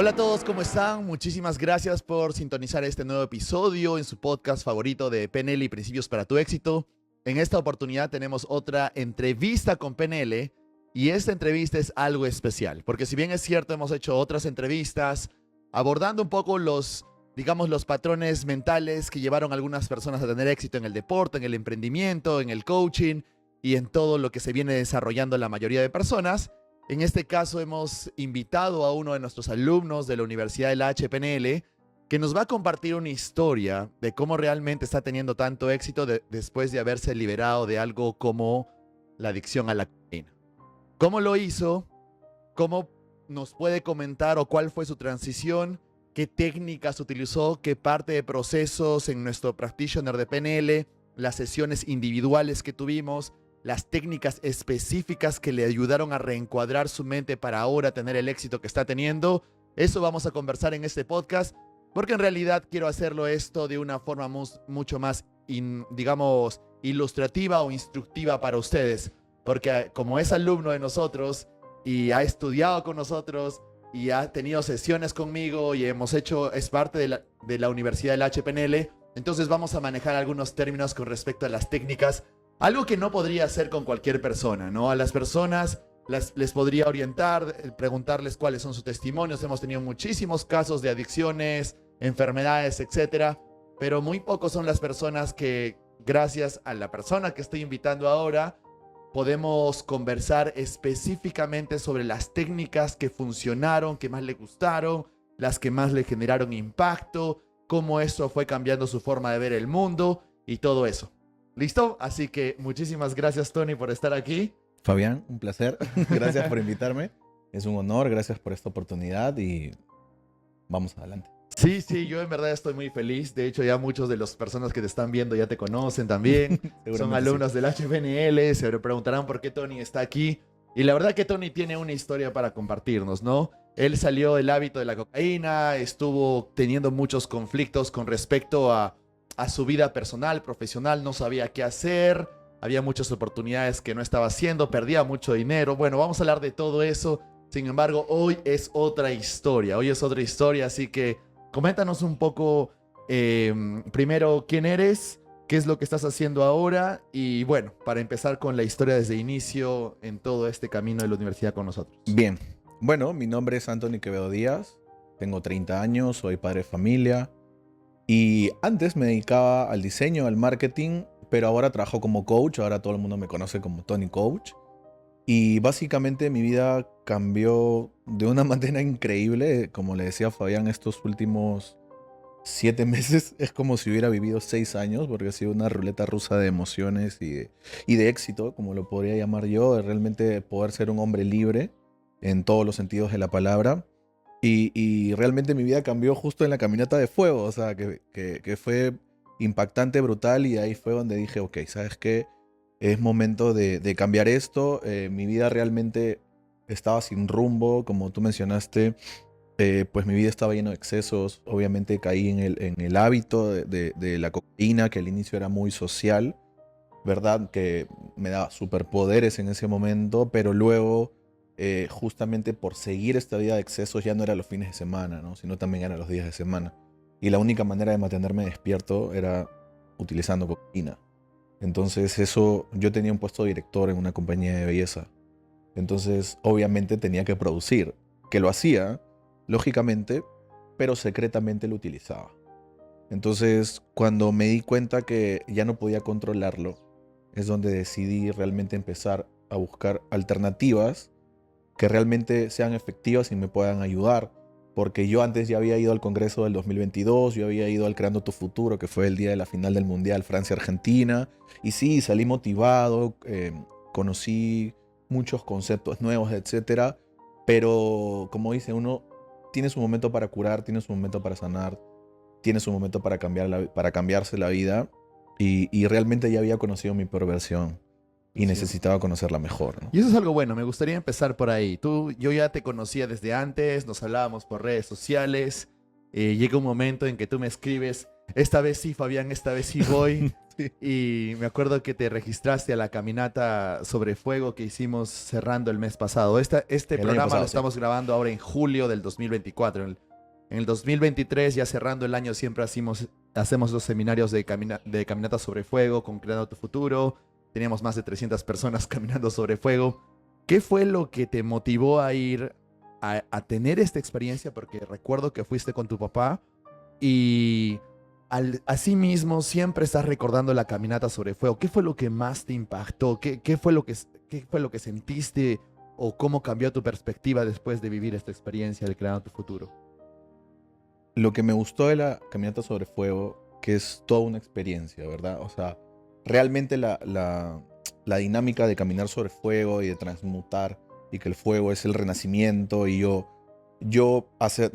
Hola a todos, ¿cómo están? Muchísimas gracias por sintonizar este nuevo episodio en su podcast favorito de PNL y Principios para tu Éxito. En esta oportunidad tenemos otra entrevista con PNL y esta entrevista es algo especial, porque si bien es cierto, hemos hecho otras entrevistas abordando un poco los patrones mentales que llevaron a algunas personas a tener éxito en el deporte, en el emprendimiento, en el coaching y en todo lo que se viene desarrollando la mayoría de personas. En este caso hemos invitado a uno de nuestros alumnos de la Universidad de la HPNL que nos va a compartir una historia de cómo realmente está teniendo tanto éxito después de haberse liberado de algo como la adicción a la cocaína. ¿Cómo lo hizo? ¿Cómo nos puede comentar o cuál fue su transición? ¿Qué técnicas utilizó? ¿Qué parte de procesos en nuestro practitioner de PNL? Las sesiones individuales que tuvimos, las técnicas específicas que le ayudaron a reencuadrar su mente para ahora tener el éxito que está teniendo. Eso vamos a conversar en este podcast, porque en realidad quiero hacerlo esto de una forma mucho más, ilustrativa o instructiva para ustedes, porque como es alumno de nosotros y ha estudiado con nosotros y ha tenido sesiones conmigo y es parte de la Universidad del HPNL, entonces vamos a manejar algunos términos con respecto a las técnicas. Algo que no podría hacer con cualquier persona, ¿no? A las personas les podría orientar, preguntarles cuáles son sus testimonios. Hemos tenido muchísimos casos de adicciones, enfermedades, etcétera, pero muy pocos son las personas que, gracias a la persona que estoy invitando ahora, podemos conversar específicamente sobre las técnicas que funcionaron, que más le gustaron, las que más le generaron impacto, cómo eso fue cambiando su forma de ver el mundo y todo eso. ¿Listo? Así que muchísimas gracias, Tony, por estar aquí. Fabián, un placer. Gracias por invitarme. Es un honor, gracias por esta oportunidad y vamos adelante. Sí, yo en verdad estoy muy feliz. De hecho, ya muchos de las personas que te están viendo ya te conocen también. Son alumnos del HPNL, se preguntarán por qué Tony está aquí. Y la verdad que Tony tiene una historia para compartirnos, ¿no? Él salió del hábito de la cocaína, estuvo teniendo muchos conflictos con respecto a su vida personal, profesional, no sabía qué hacer, había muchas oportunidades que no estaba haciendo, perdía mucho dinero. Bueno, vamos a hablar de todo eso. Sin embargo, hoy es otra historia, así que coméntanos un poco, primero, quién eres, qué es lo que estás haciendo ahora y bueno, para empezar con la historia desde inicio en todo este camino de la universidad con nosotros. Bien, bueno, mi nombre es Anthony Quevedo Díaz, tengo 30 años, soy padre de familia. Y antes me dedicaba al diseño, al marketing, pero ahora trabajo como coach, ahora todo el mundo me conoce como Tony Coach. Y básicamente mi vida cambió de una manera increíble, como le decía Fabián, estos últimos 7 meses es como si hubiera vivido 6 años, porque ha sido una ruleta rusa de emociones y de éxito, como lo podría llamar yo, de realmente poder ser un hombre libre en todos los sentidos de la palabra. Y realmente mi vida cambió justo en la caminata de fuego, o sea, que fue impactante, brutal, y ahí fue donde dije, ok, ¿sabes qué? Es momento de cambiar esto. Mi vida realmente estaba sin rumbo, como tú mencionaste, pues mi vida estaba llena de excesos. Obviamente caí en el hábito de la cocaína, que al inicio era muy social, ¿verdad? Que me daba superpoderes en ese momento, pero luego justamente por seguir esta vida de excesos ya no era los fines de semana, ¿no? Sino también eran los días de semana. Y la única manera de mantenerme despierto era utilizando cocaína. Entonces yo tenía un puesto de director en una compañía de belleza. Entonces obviamente tenía que producir, que lo hacía, lógicamente, pero secretamente lo utilizaba. Entonces cuando me di cuenta que ya no podía controlarlo, es donde decidí realmente empezar a buscar alternativas que realmente sean efectivas y me puedan ayudar. Porque yo antes ya había ido al Congreso del 2022, yo había ido al Creando tu Futuro, que fue el día de la final del Mundial Francia-Argentina. Y sí, salí motivado, conocí muchos conceptos nuevos, etcétera. Pero como dice uno, tiene su momento para curar, tiene su momento para sanar, tiene su momento para cambiarse la vida. Y realmente ya había conocido mi peor versión. Y necesitaba conocerla mejor, ¿no? Y eso es algo bueno, me gustaría empezar por ahí. Yo ya te conocía desde antes, nos hablábamos por redes sociales. Llega un momento en que tú me escribes, esta vez sí, Fabián, esta vez sí voy. Sí. Y me acuerdo que te registraste a la caminata sobre fuego que hicimos cerrando el mes pasado. Este El año programa lo pasado, sí. estamos grabando ahora en julio del 2024. En el 2023, ya cerrando el año, siempre hacemos los seminarios de caminata sobre fuego con Creando tu Futuro. Teníamos más de 300 personas caminando sobre fuego. ¿Qué fue lo que te motivó a ir a tener esta experiencia? Porque recuerdo que fuiste con tu papá y asimismo siempre estás recordando la caminata sobre fuego. ¿Qué fue lo que más te impactó? ¿Qué fue lo que sentiste o cómo cambió tu perspectiva después de vivir esta experiencia de Creando tu Futuro? Lo que me gustó de la caminata sobre fuego, que es toda una experiencia, ¿verdad? O sea, realmente la dinámica de caminar sobre fuego y de transmutar y que el fuego es el renacimiento y yo hace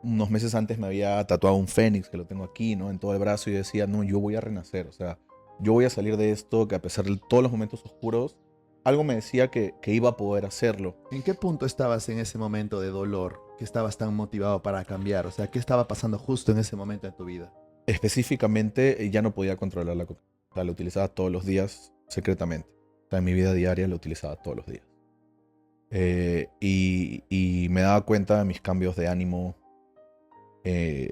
unos meses antes me había tatuado un fénix, que lo tengo aquí, ¿no? En todo el brazo y decía, no, yo voy a renacer, o sea, yo voy a salir de esto, que a pesar de todos los momentos oscuros, algo me decía que iba a poder hacerlo. ¿En qué punto estabas en ese momento de dolor? Que estabas tan motivado para cambiar. O sea, ¿qué estaba pasando justo en ese momento en tu vida? Específicamente, ya no podía controlar la cocaína. O sea, la utilizaba todos los días secretamente. O sea, en mi vida diaria la utilizaba todos los días. Y me daba cuenta de mis cambios de ánimo eh,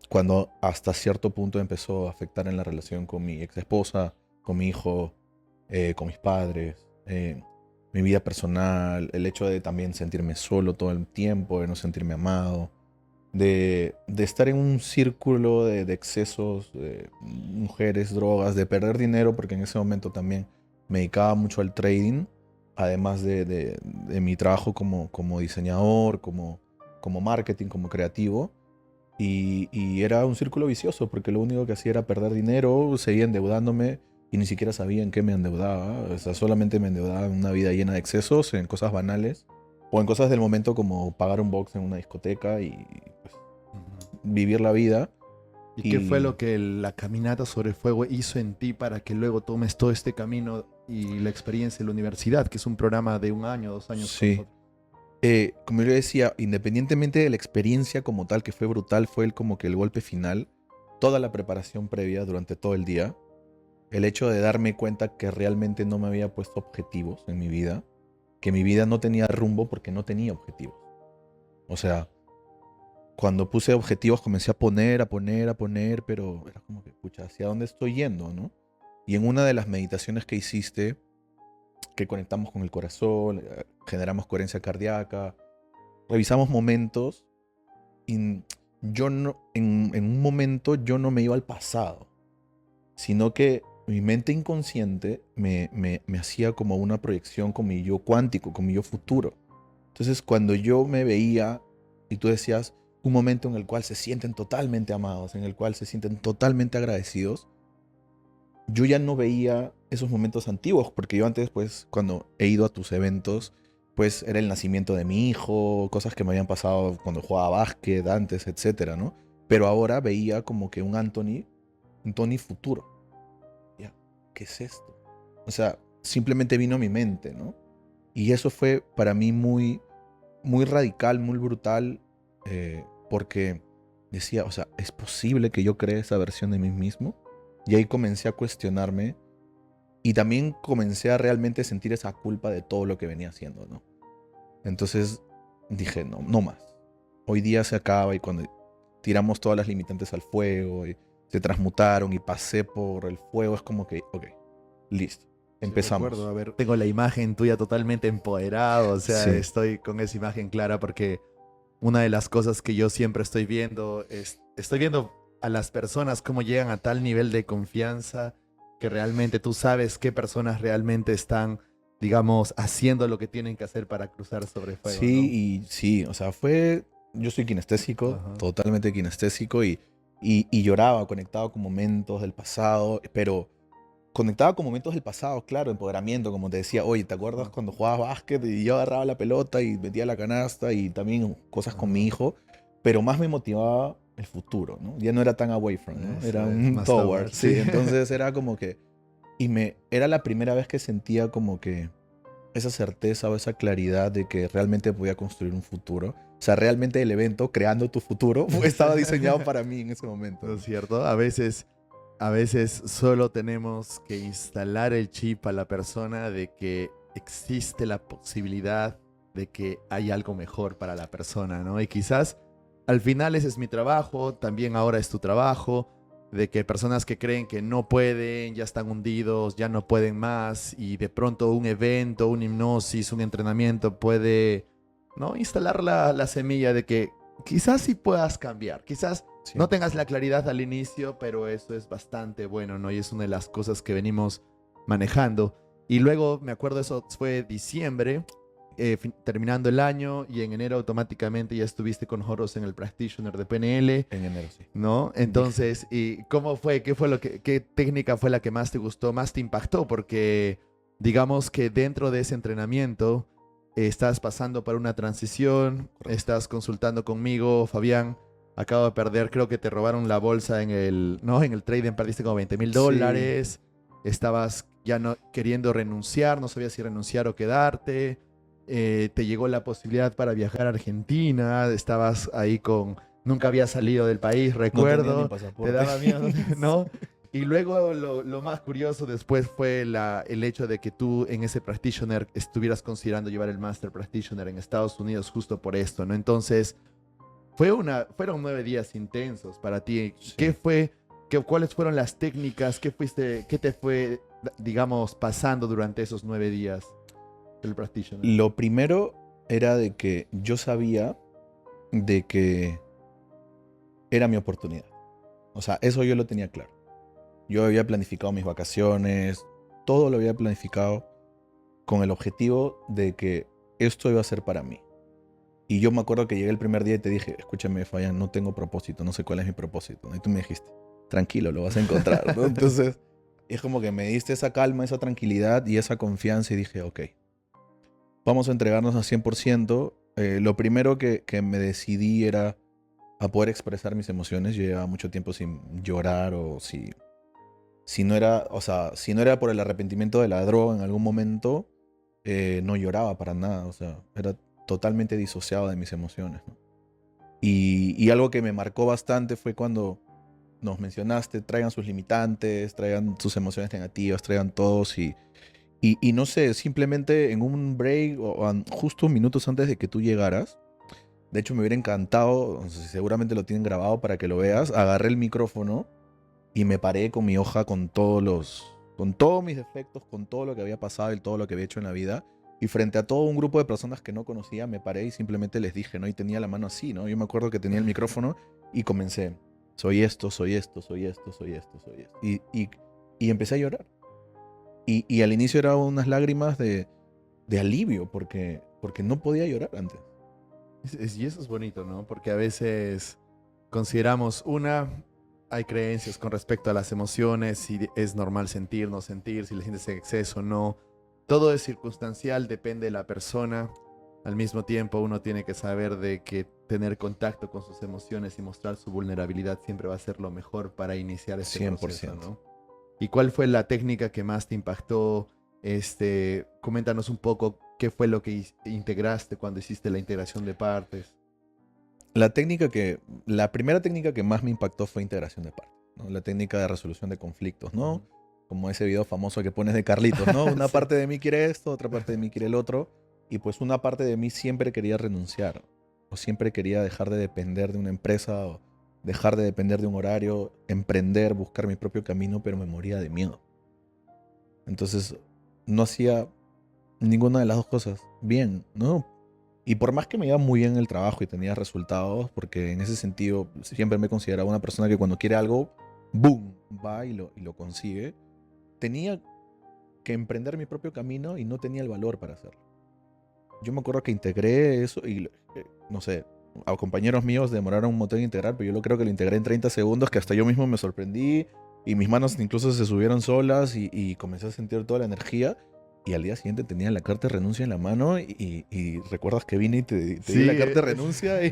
cuando hasta cierto punto empezó a afectar en la relación con mi ex esposa, con mi hijo, con mis padres, mi vida personal, el hecho de también sentirme solo todo el tiempo, de no sentirme amado, de estar en un círculo de excesos, de mujeres, drogas, de perder dinero, porque en ese momento también me dedicaba mucho al trading, además de mi trabajo como diseñador, como marketing, como creativo. Y era un círculo vicioso, porque lo único que hacía era perder dinero, seguía endeudándome y ni siquiera sabía en qué me endeudaba. O sea, solamente me endeudaba en una vida llena de excesos, en cosas banales, o en cosas del momento como pagar un box en una discoteca y pues, Ujú. vivir la vida. ¿Y qué fue Y lo que la caminata sobre fuego hizo en ti para que luego tomes todo este camino y la experiencia en la universidad, que es un programa de 1 año, 2 años con sí, nosotros? como yo le decía, independientemente de la experiencia como tal, que fue brutal, fue como que el golpe final, toda la preparación previa durante todo el día, el hecho de darme cuenta que realmente no me había puesto objetivos en mi vida, que mi vida no tenía rumbo porque no tenía objetivos. O sea, cuando puse objetivos comencé a poner, pero era como que, pucha, ¿hacia dónde estoy yendo, no? Y en una de las meditaciones que hiciste, que conectamos con el corazón, generamos coherencia cardíaca, revisamos momentos y yo no, en un momento yo no me iba al pasado, sino que mi mente inconsciente me hacía como una proyección con mi yo cuántico, con mi yo futuro. Entonces, cuando yo me veía y tú decías un momento en el cual se sienten totalmente amados, en el cual se sienten totalmente agradecidos, yo ya no veía esos momentos antiguos, porque yo antes, pues, cuando he ido a tus eventos, pues era el nacimiento de mi hijo, cosas que me habían pasado cuando jugaba básquet, antes, etcétera, ¿no? Pero ahora veía como que un Tony futuro. Ya, ¿qué es esto? O sea, simplemente vino a mi mente, ¿no? Y eso fue para mí muy, muy radical, muy brutal, porque decía, o sea, ¿es posible que yo cree esa versión de mí mismo? Y ahí comencé a cuestionarme y también comencé a realmente sentir esa culpa de todo lo que venía haciendo, ¿no? Entonces dije, no, no más. Hoy día se acaba y cuando tiramos todas las limitantes al fuego y se transmutaron y pasé por el fuego, es como que, ok, listo, Sí, recuerdo, empezamos. a ver, tengo la imagen tuya totalmente empoderado, o sea, Sí, estoy con esa imagen clara porque una de las cosas que yo siempre estoy viendo es, estoy viendo a las personas cómo llegan a tal nivel de confianza que realmente tú sabes qué personas realmente están, digamos, haciendo lo que tienen que hacer para cruzar sobre fuego, ¿no? sí, y sí, o sea, yo soy kinestésico, Ajá. totalmente kinestésico y lloraba conectado con momentos del pasado, pero conectaba con momentos del pasado, claro, empoderamiento, como te decía, oye, ¿te acuerdas Ajá. cuando jugabas básquet y yo agarraba la pelota y metía la canasta y también cosas con mi Ajá. hijo? Pero más me motivaba el futuro, ¿no? Ya no era tan away from, ¿no? Era Eso es, un más toward, toward, sí. sí. Entonces era como que, era la primera vez que sentía como que esa certeza o esa claridad de que realmente podía construir un futuro. O sea, realmente el evento, creando tu futuro, estaba diseñado para mí en ese ¿No momento. es cierto? A veces a veces solo tenemos que instalar el chip a la persona de que existe la posibilidad de que hay algo mejor para la persona, ¿no? Y quizás al final ese es mi trabajo, también ahora es tu trabajo, de que personas que creen que no pueden, ya están hundidos, ya no pueden más, y de pronto un evento, una hipnosis, un entrenamiento puede, ¿no? Instalar la semilla de que quizás sí puedas cambiar, quizás no tengas la 100%. claridad al inicio, pero eso es bastante bueno, ¿no? Y es una de las cosas que venimos manejando. Y luego, me acuerdo, eso fue diciembre, terminando el año, y en enero automáticamente ya estuviste con Horus en el Practitioner de PNL, En enero, sí. ¿no? Dije, Entonces, ¿y cómo fue? ¿Qué fue qué técnica fue la que más te gustó, más te impactó? Porque digamos que dentro de ese entrenamiento estás pasando por una transición, correcto. estás consultando conmigo, Fabián. Acabo de perder, creo que te robaron la bolsa en el, ¿no? En el trading perdiste como 20 mil Sí, dólares. Estabas ya no queriendo renunciar, no sabías si renunciar o quedarte. Te llegó la posibilidad para viajar a Argentina. Estabas ahí con, nunca había salido del país, no tenía ni recuerdo, te pasaporte. daba miedo, ¿no? Y luego lo más curioso después fue el hecho de que tú en ese practitioner estuvieras considerando llevar el Master Practitioner en Estados Unidos justo por esto, ¿no? Entonces, fueron 9 días intensos para ti. ¿Qué Sí. fue, cuáles fueron las técnicas, qué te fue, digamos, pasando durante esos 9 días del practitioner? Lo primero era de que yo sabía de que era mi oportunidad. O sea, eso yo lo tenía claro. Yo había planificado mis vacaciones, todo lo había planificado con el objetivo de que esto iba a ser para mí. Y yo me acuerdo que llegué el primer día y te dije, escúchame, Fabián, no tengo propósito, no sé cuál es mi propósito. Y tú me dijiste, tranquilo, lo vas a encontrar, ¿no? Entonces, es como que me diste esa calma, esa tranquilidad y esa confianza y dije, ok, vamos a entregarnos al 100%. Lo primero que me decidí era a poder expresar mis emociones. Yo llevaba mucho tiempo sin llorar o si no era, o sea, si no era por el arrepentimiento de la droga en algún momento, no lloraba para nada. O sea, era totalmente disociado de mis emociones, ¿no? Y algo que me marcó bastante fue cuando nos mencionaste, traigan sus limitantes, traigan sus emociones negativas, traigan todos y no sé, simplemente en un break justo minutos antes de que tú llegaras, de hecho me hubiera encantado, no sé si seguramente lo tienen grabado para que lo veas, agarré el micrófono y me paré con mi hoja con todos mis defectos, con todo lo que había pasado y todo lo que había hecho en la vida. Y frente a todo un grupo de personas que no conocía, me paré y simplemente les dije, ¿no? Y tenía la mano así, ¿no? Yo me acuerdo que tenía el micrófono y comencé. Soy esto, soy esto, soy esto, soy esto, soy esto. Y empecé a llorar. Y al inicio eran unas lágrimas de alivio porque no podía llorar antes. Y eso es bonito, ¿no? Porque a veces consideramos hay creencias con respecto a las emociones, si es normal sentir, no sentir, si le sientes en exceso, no. Todo es circunstancial, depende de la persona. Al mismo tiempo, uno tiene que saber de que tener contacto con sus emociones y mostrar su vulnerabilidad siempre va a ser lo mejor para iniciar este proceso, 100%. ¿no? ¿Y cuál fue la técnica que más te impactó? Coméntanos un poco qué fue lo que integraste cuando hiciste la integración de partes. La primera técnica que más me impactó fue integración de partes, ¿no? La técnica de resolución de conflictos, ¿no? Ujú. Como ese video famoso que pones de Carlitos, ¿no? Una Sí. parte de mí quiere esto, otra parte de mí quiere el otro. Y pues una parte de mí siempre quería renunciar. O siempre quería dejar de depender de una empresa o dejar de depender de un horario, emprender, buscar mi propio camino, pero me moría de miedo. Entonces no hacía ninguna de las dos cosas bien, ¿no? Y por más que me iba muy bien en el trabajo y tenía resultados, porque en ese sentido siempre me he considerado una persona que cuando quiere algo, ¡boom!, va y lo consigue. Tenía que emprender mi propio camino y no tenía el valor para hacerlo. Yo me acuerdo que integré eso y, no sé, a compañeros míos demoraron un montón en integrar, pero yo lo creo que lo integré en 30 segundos, que hasta yo mismo me sorprendí y mis manos incluso se subieron solas y comencé a sentir toda la energía. Y al día siguiente tenía la carta de renuncia en la mano y recuerdas que vine y te di la Sí, carta de renuncia y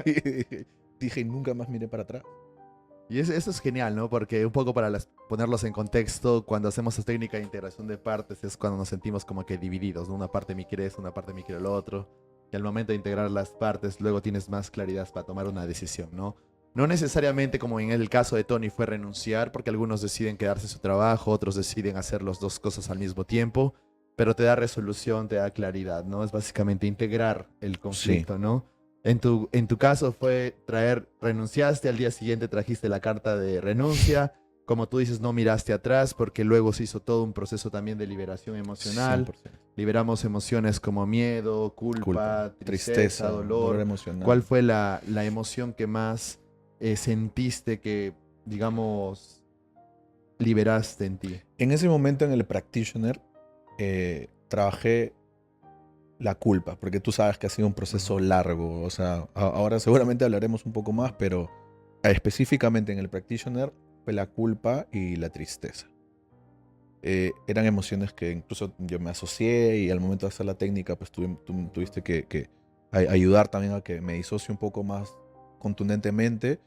dije, nunca más miré para atrás. y eso es genial, ¿no? Porque un poco para ponerlos en contexto, cuando hacemos esta técnica de integración de partes es cuando nos sentimos como que divididos, ¿no? Una parte de mí quiere esto, una parte de mí quiere lo otro. Y al momento de integrar las partes, luego tienes más claridad para tomar una decisión, ¿no? No necesariamente como en el caso de Tony fue renunciar, porque algunos deciden quedarse en su trabajo, otros deciden hacer las dos cosas al mismo tiempo, pero te da resolución, te da claridad, ¿no? Es básicamente integrar el Sí, conflicto, ¿no? En tu caso fue renunciaste, al día siguiente trajiste la carta de renuncia, como tú dices, no miraste atrás, porque luego se hizo todo un proceso también de liberación emocional. 100%. Liberamos emociones como miedo, Culpa, culpa, tristeza, tristeza, dolor dolor. ¿Cuál emocional. fue la emoción que más sentiste que, digamos, liberaste en ti? En ese momento en el practitioner trabajé la culpa, porque tú sabes que ha sido un proceso Ujú. largo. O sea, ahora seguramente hablaremos un poco más, pero específicamente en el practitioner fue la culpa y la tristeza. Eran emociones que incluso yo me asocié y al momento de hacer la técnica, pues tú tuviste que ayudar también a que me disocie un poco más contundentemente,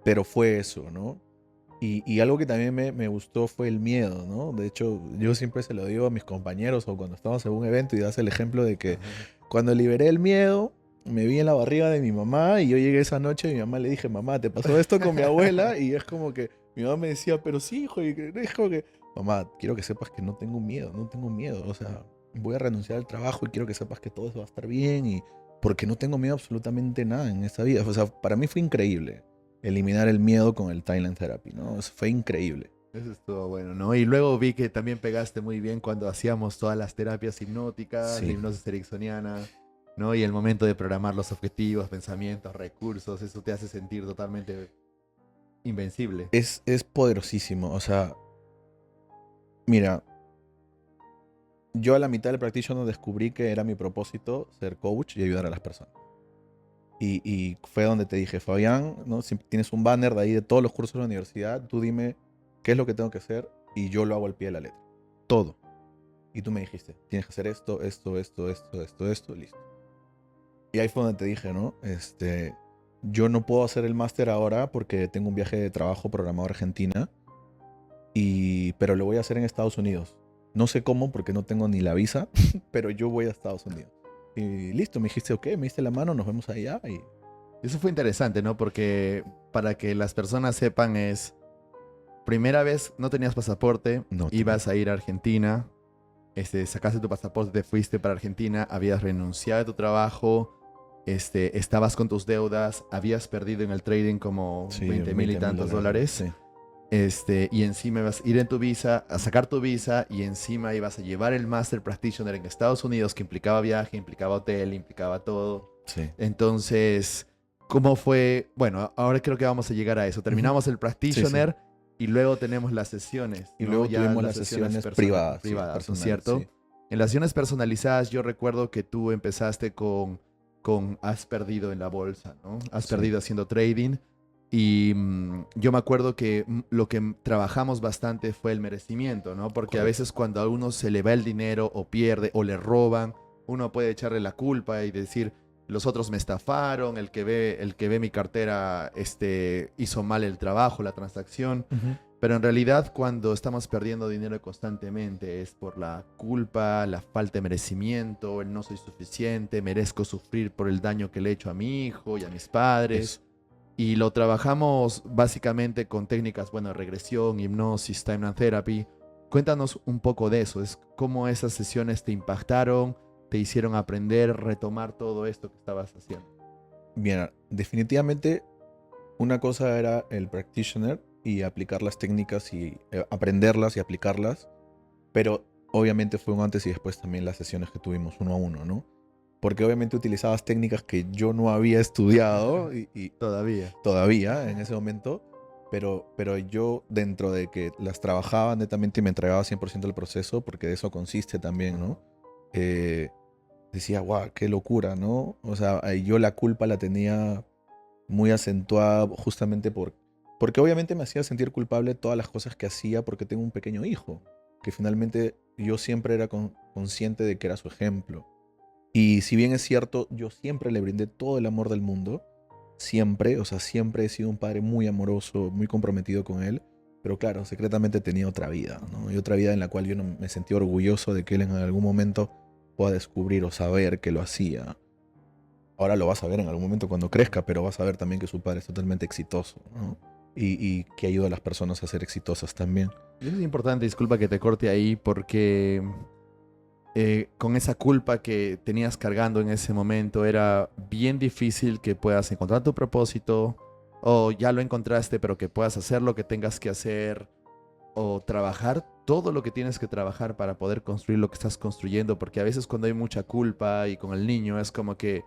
pero fue eso, ¿no? Y algo que también me gustó fue el miedo, ¿no? De hecho, yo siempre se lo digo a mis compañeros o cuando estamos en un evento y das el ejemplo de que Ajá. cuando liberé el miedo, me vi en la barriga de mi mamá y yo llegué esa noche y mi mamá le dije, mamá, ¿te pasó esto con mi abuela? Y es como que mi mamá me decía, pero sí, hijo, y es como que, mamá, quiero que sepas que no tengo miedo, no tengo miedo. O sea, voy a renunciar al trabajo y quiero que sepas que todo eso va a estar bien y porque no tengo miedo a absolutamente nada en esta vida. O sea, para mí fue increíble eliminar el miedo con el Thailand Therapy, ¿no? Eso fue increíble. Eso estuvo bueno, ¿no? Y luego vi que también pegaste muy bien cuando hacíamos todas las terapias hipnóticas, la Sí. hipnosis ericksoniana, ¿no? Y el momento de programar los objetivos, pensamientos, recursos, eso te hace sentir totalmente invencible. Es poderosísimo. O sea, mira, yo a la mitad del practitioner descubrí que era mi propósito ser coach y ayudar a las personas. Y fue donde te dije, Fabián, ¿no? Si tienes un banner de ahí de todos los cursos de la universidad, tú dime qué es lo que tengo que hacer y yo lo hago al pie de la letra. Todo. Y tú me dijiste, tienes que hacer esto, esto, listo. Y ahí fue donde te dije, ¿no? Yo no puedo hacer el máster ahora porque tengo un viaje de trabajo programado a Argentina, pero lo voy a hacer en Estados Unidos. No sé cómo porque no tengo ni la visa, pero yo voy a Estados Unidos. Y listo, me dijiste, ok, me diste la mano, nos vemos allá. Y Eso fue interesante, ¿no? Porque para que las personas sepan es, primera vez no tenías pasaporte, no tenía. ibas a ir a Argentina, sacaste tu pasaporte, te fuiste para Argentina, habías renunciado a tu trabajo, estabas con tus deudas, habías perdido en el trading como Sí, 20,000 y 20 mil tantos dólares. dólares. Sí, Y encima ibas a ir en tu visa, a sacar tu visa y encima ibas a llevar el Master Practitioner en Estados Unidos, que implicaba viaje, implicaba hotel, implicaba todo. sí. Entonces, ¿cómo fue? Bueno, ahora creo que vamos a llegar a eso. Ujú. Terminamos el Sí, sí. Practitioner y luego tenemos las sesiones, Y ¿no? luego Ya tuvimos las las sesiones sesiones privadas, sí, privadas, ¿no es personales, cierto? sí. En las sesiones personalizadas yo recuerdo que tú empezaste con has perdido en la bolsa, ¿no? Has Sí, perdido haciendo trading. Y yo me acuerdo que lo que trabajamos bastante fue el merecimiento, ¿no? Porque a correcto. veces cuando a uno se le va el dinero o pierde o le roban, uno puede echarle la culpa y decir, los otros me estafaron, el que ve mi cartera hizo mal el trabajo, la transacción. Ujú. Pero en realidad cuando estamos perdiendo dinero constantemente es por la culpa, la falta de merecimiento, el no soy suficiente, merezco sufrir por el daño que le he hecho a mi hijo y a mis Eso. padres. Y lo trabajamos básicamente con técnicas, bueno, regresión, hipnosis, timeline therapy. Cuéntanos un poco de eso, es cómo esas sesiones te impactaron, te hicieron aprender, retomar todo esto que estabas haciendo. Bien, definitivamente una cosa era el practitioner y aplicar las técnicas y aprenderlas y aplicarlas, pero obviamente fue un antes y después también las sesiones que tuvimos uno a uno, ¿no? Porque obviamente utilizabas técnicas que yo no había estudiado y Todavía. todavía en ese momento, pero yo dentro de que las trabajaba netamente y me entregaba 100% al proceso, porque de eso consiste también, ¿no? Eh, Decía, guau, qué locura, ¿no? O sea, ahí yo la culpa la tenía muy acentuada justamente porque obviamente me hacía sentir culpable todas las cosas que hacía porque tengo un pequeño hijo, que finalmente yo siempre era consciente de que era su ejemplo. Y si bien es cierto, yo siempre le brindé todo el amor del mundo, siempre, o sea, siempre he sido un padre muy amoroso, muy comprometido con él, pero claro, secretamente tenía otra vida, ¿no? Y otra vida en la cual yo no me sentía orgulloso de que él en algún momento pueda descubrir o saber que lo hacía. ahora lo vas a ver en algún momento cuando crezca, pero vas a ver también que su padre es totalmente exitoso, ¿no? Y que ayuda a las personas a ser exitosas también. Y eso es importante, disculpa que te corte ahí, porque con esa culpa que tenías cargando en ese momento era bien difícil que puedas encontrar tu propósito, o ya lo encontraste, pero que puedas hacer lo que tengas que hacer, o trabajar todo lo que tienes que trabajar para poder construir lo que estás construyendo, porque a veces cuando hay mucha culpa y con el niño es como que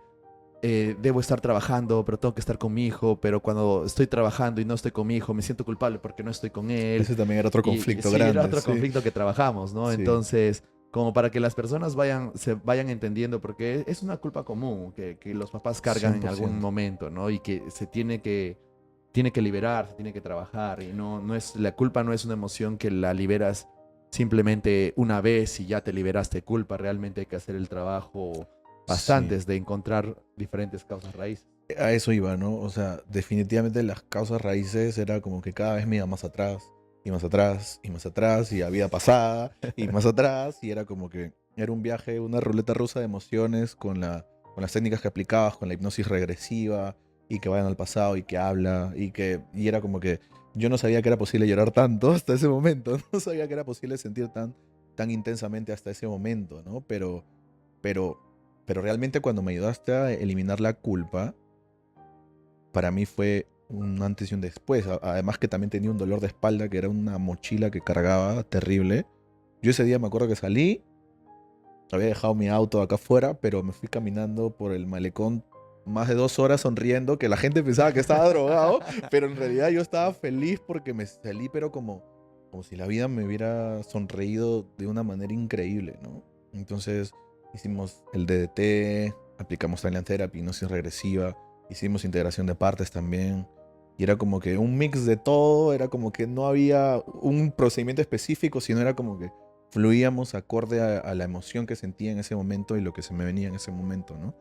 debo estar trabajando, pero tengo que estar con mi hijo, pero cuando estoy trabajando y no estoy con mi hijo, me siento culpable porque no estoy con él. Ese también era otro Y conflicto sí, era grande, otro sí. conflicto que trabajamos, ¿no? Sí, Entonces, como para que las personas se vayan entendiendo, porque es una culpa común que los papás cargan en algún 100%. momento, ¿no? Y que se tiene que liberar, se tiene que trabajar. Y no es, la culpa no es una emoción que la liberas simplemente una vez y ya te liberaste de culpa. Realmente hay que hacer el trabajo Sí. bastantes de encontrar diferentes causas raíces. A eso iba, ¿no? O sea, definitivamente las causas raíces era como que cada vez me iba más atrás, y más atrás, y más atrás, y a vida pasada, y más atrás, y era como que era un viaje, una ruleta rusa de emociones con las técnicas que aplicabas, con la hipnosis regresiva, y que vayan al pasado, y que habla, y era como que yo no sabía que era posible llorar tanto hasta ese momento, no sabía que era posible sentir tan intensamente hasta ese momento, ¿no? Pero, pero realmente cuando me ayudaste a eliminar la culpa, para mí fue un antes y un después. Además que también tenía un dolor de espalda, que era una mochila que cargaba terrible. Yo ese día me acuerdo que salí, había dejado mi auto acá afuera, pero me fui caminando por el malecón más de 2 horas sonriendo, que la gente pensaba que estaba drogado, pero en realidad yo estaba feliz porque me salí, pero como si la vida me hubiera sonreído de una manera increíble, ¿no? Entonces hicimos el DDT, aplicamos Talent Therapy, hipnosis regresiva, hicimos integración de partes también. Y era como que un mix de todo, era como que no había un procedimiento específico, sino era como que fluíamos acorde a la emoción que sentía en ese momento y lo que se me venía en ese momento, ¿no?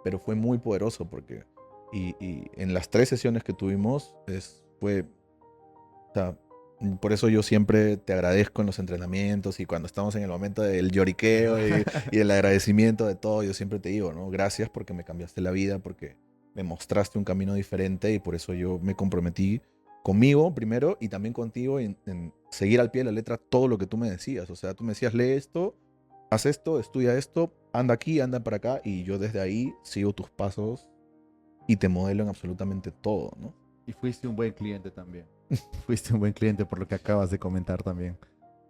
Pero fue muy poderoso porque, y en las 3 sesiones que tuvimos, o sea, por eso yo siempre te agradezco en los entrenamientos y cuando estamos en el momento del lloriqueo y el agradecimiento de todo, yo siempre te digo, ¿no? Gracias porque me cambiaste la vida, porque me mostraste un camino diferente y por eso yo me comprometí conmigo primero y también contigo en seguir al pie de la letra todo lo que tú me decías. O sea, tú me decías, lee esto, haz esto, estudia esto, anda aquí, anda para acá y yo desde ahí sigo tus pasos y te modelo en absolutamente todo, ¿no? Y fuiste un buen cliente también. Fuiste un buen cliente por lo que acabas de comentar también.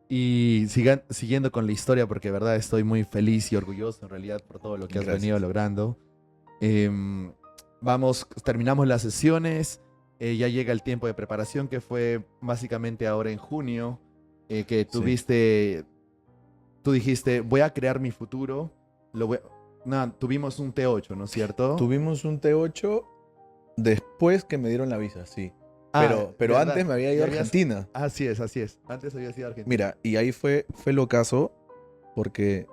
Y siguiendo con la historia, porque de verdad estoy muy feliz y orgulloso en realidad por todo lo que has venido Gracias. logrando. Em, terminamos las sesiones, ya llega el tiempo de preparación que fue básicamente ahora en junio, que Sí. tú dijiste, voy a crear mi futuro. Nada, tuvimos un T8, ¿no es cierto? Tuvimos un T8 después que me dieron la visa, sí. Ah, Pero antes verdad. me había ido Ya a habías... Argentina. Así es, así es. Antes había sido Argentina. Mira, y ahí fue lo caso, porque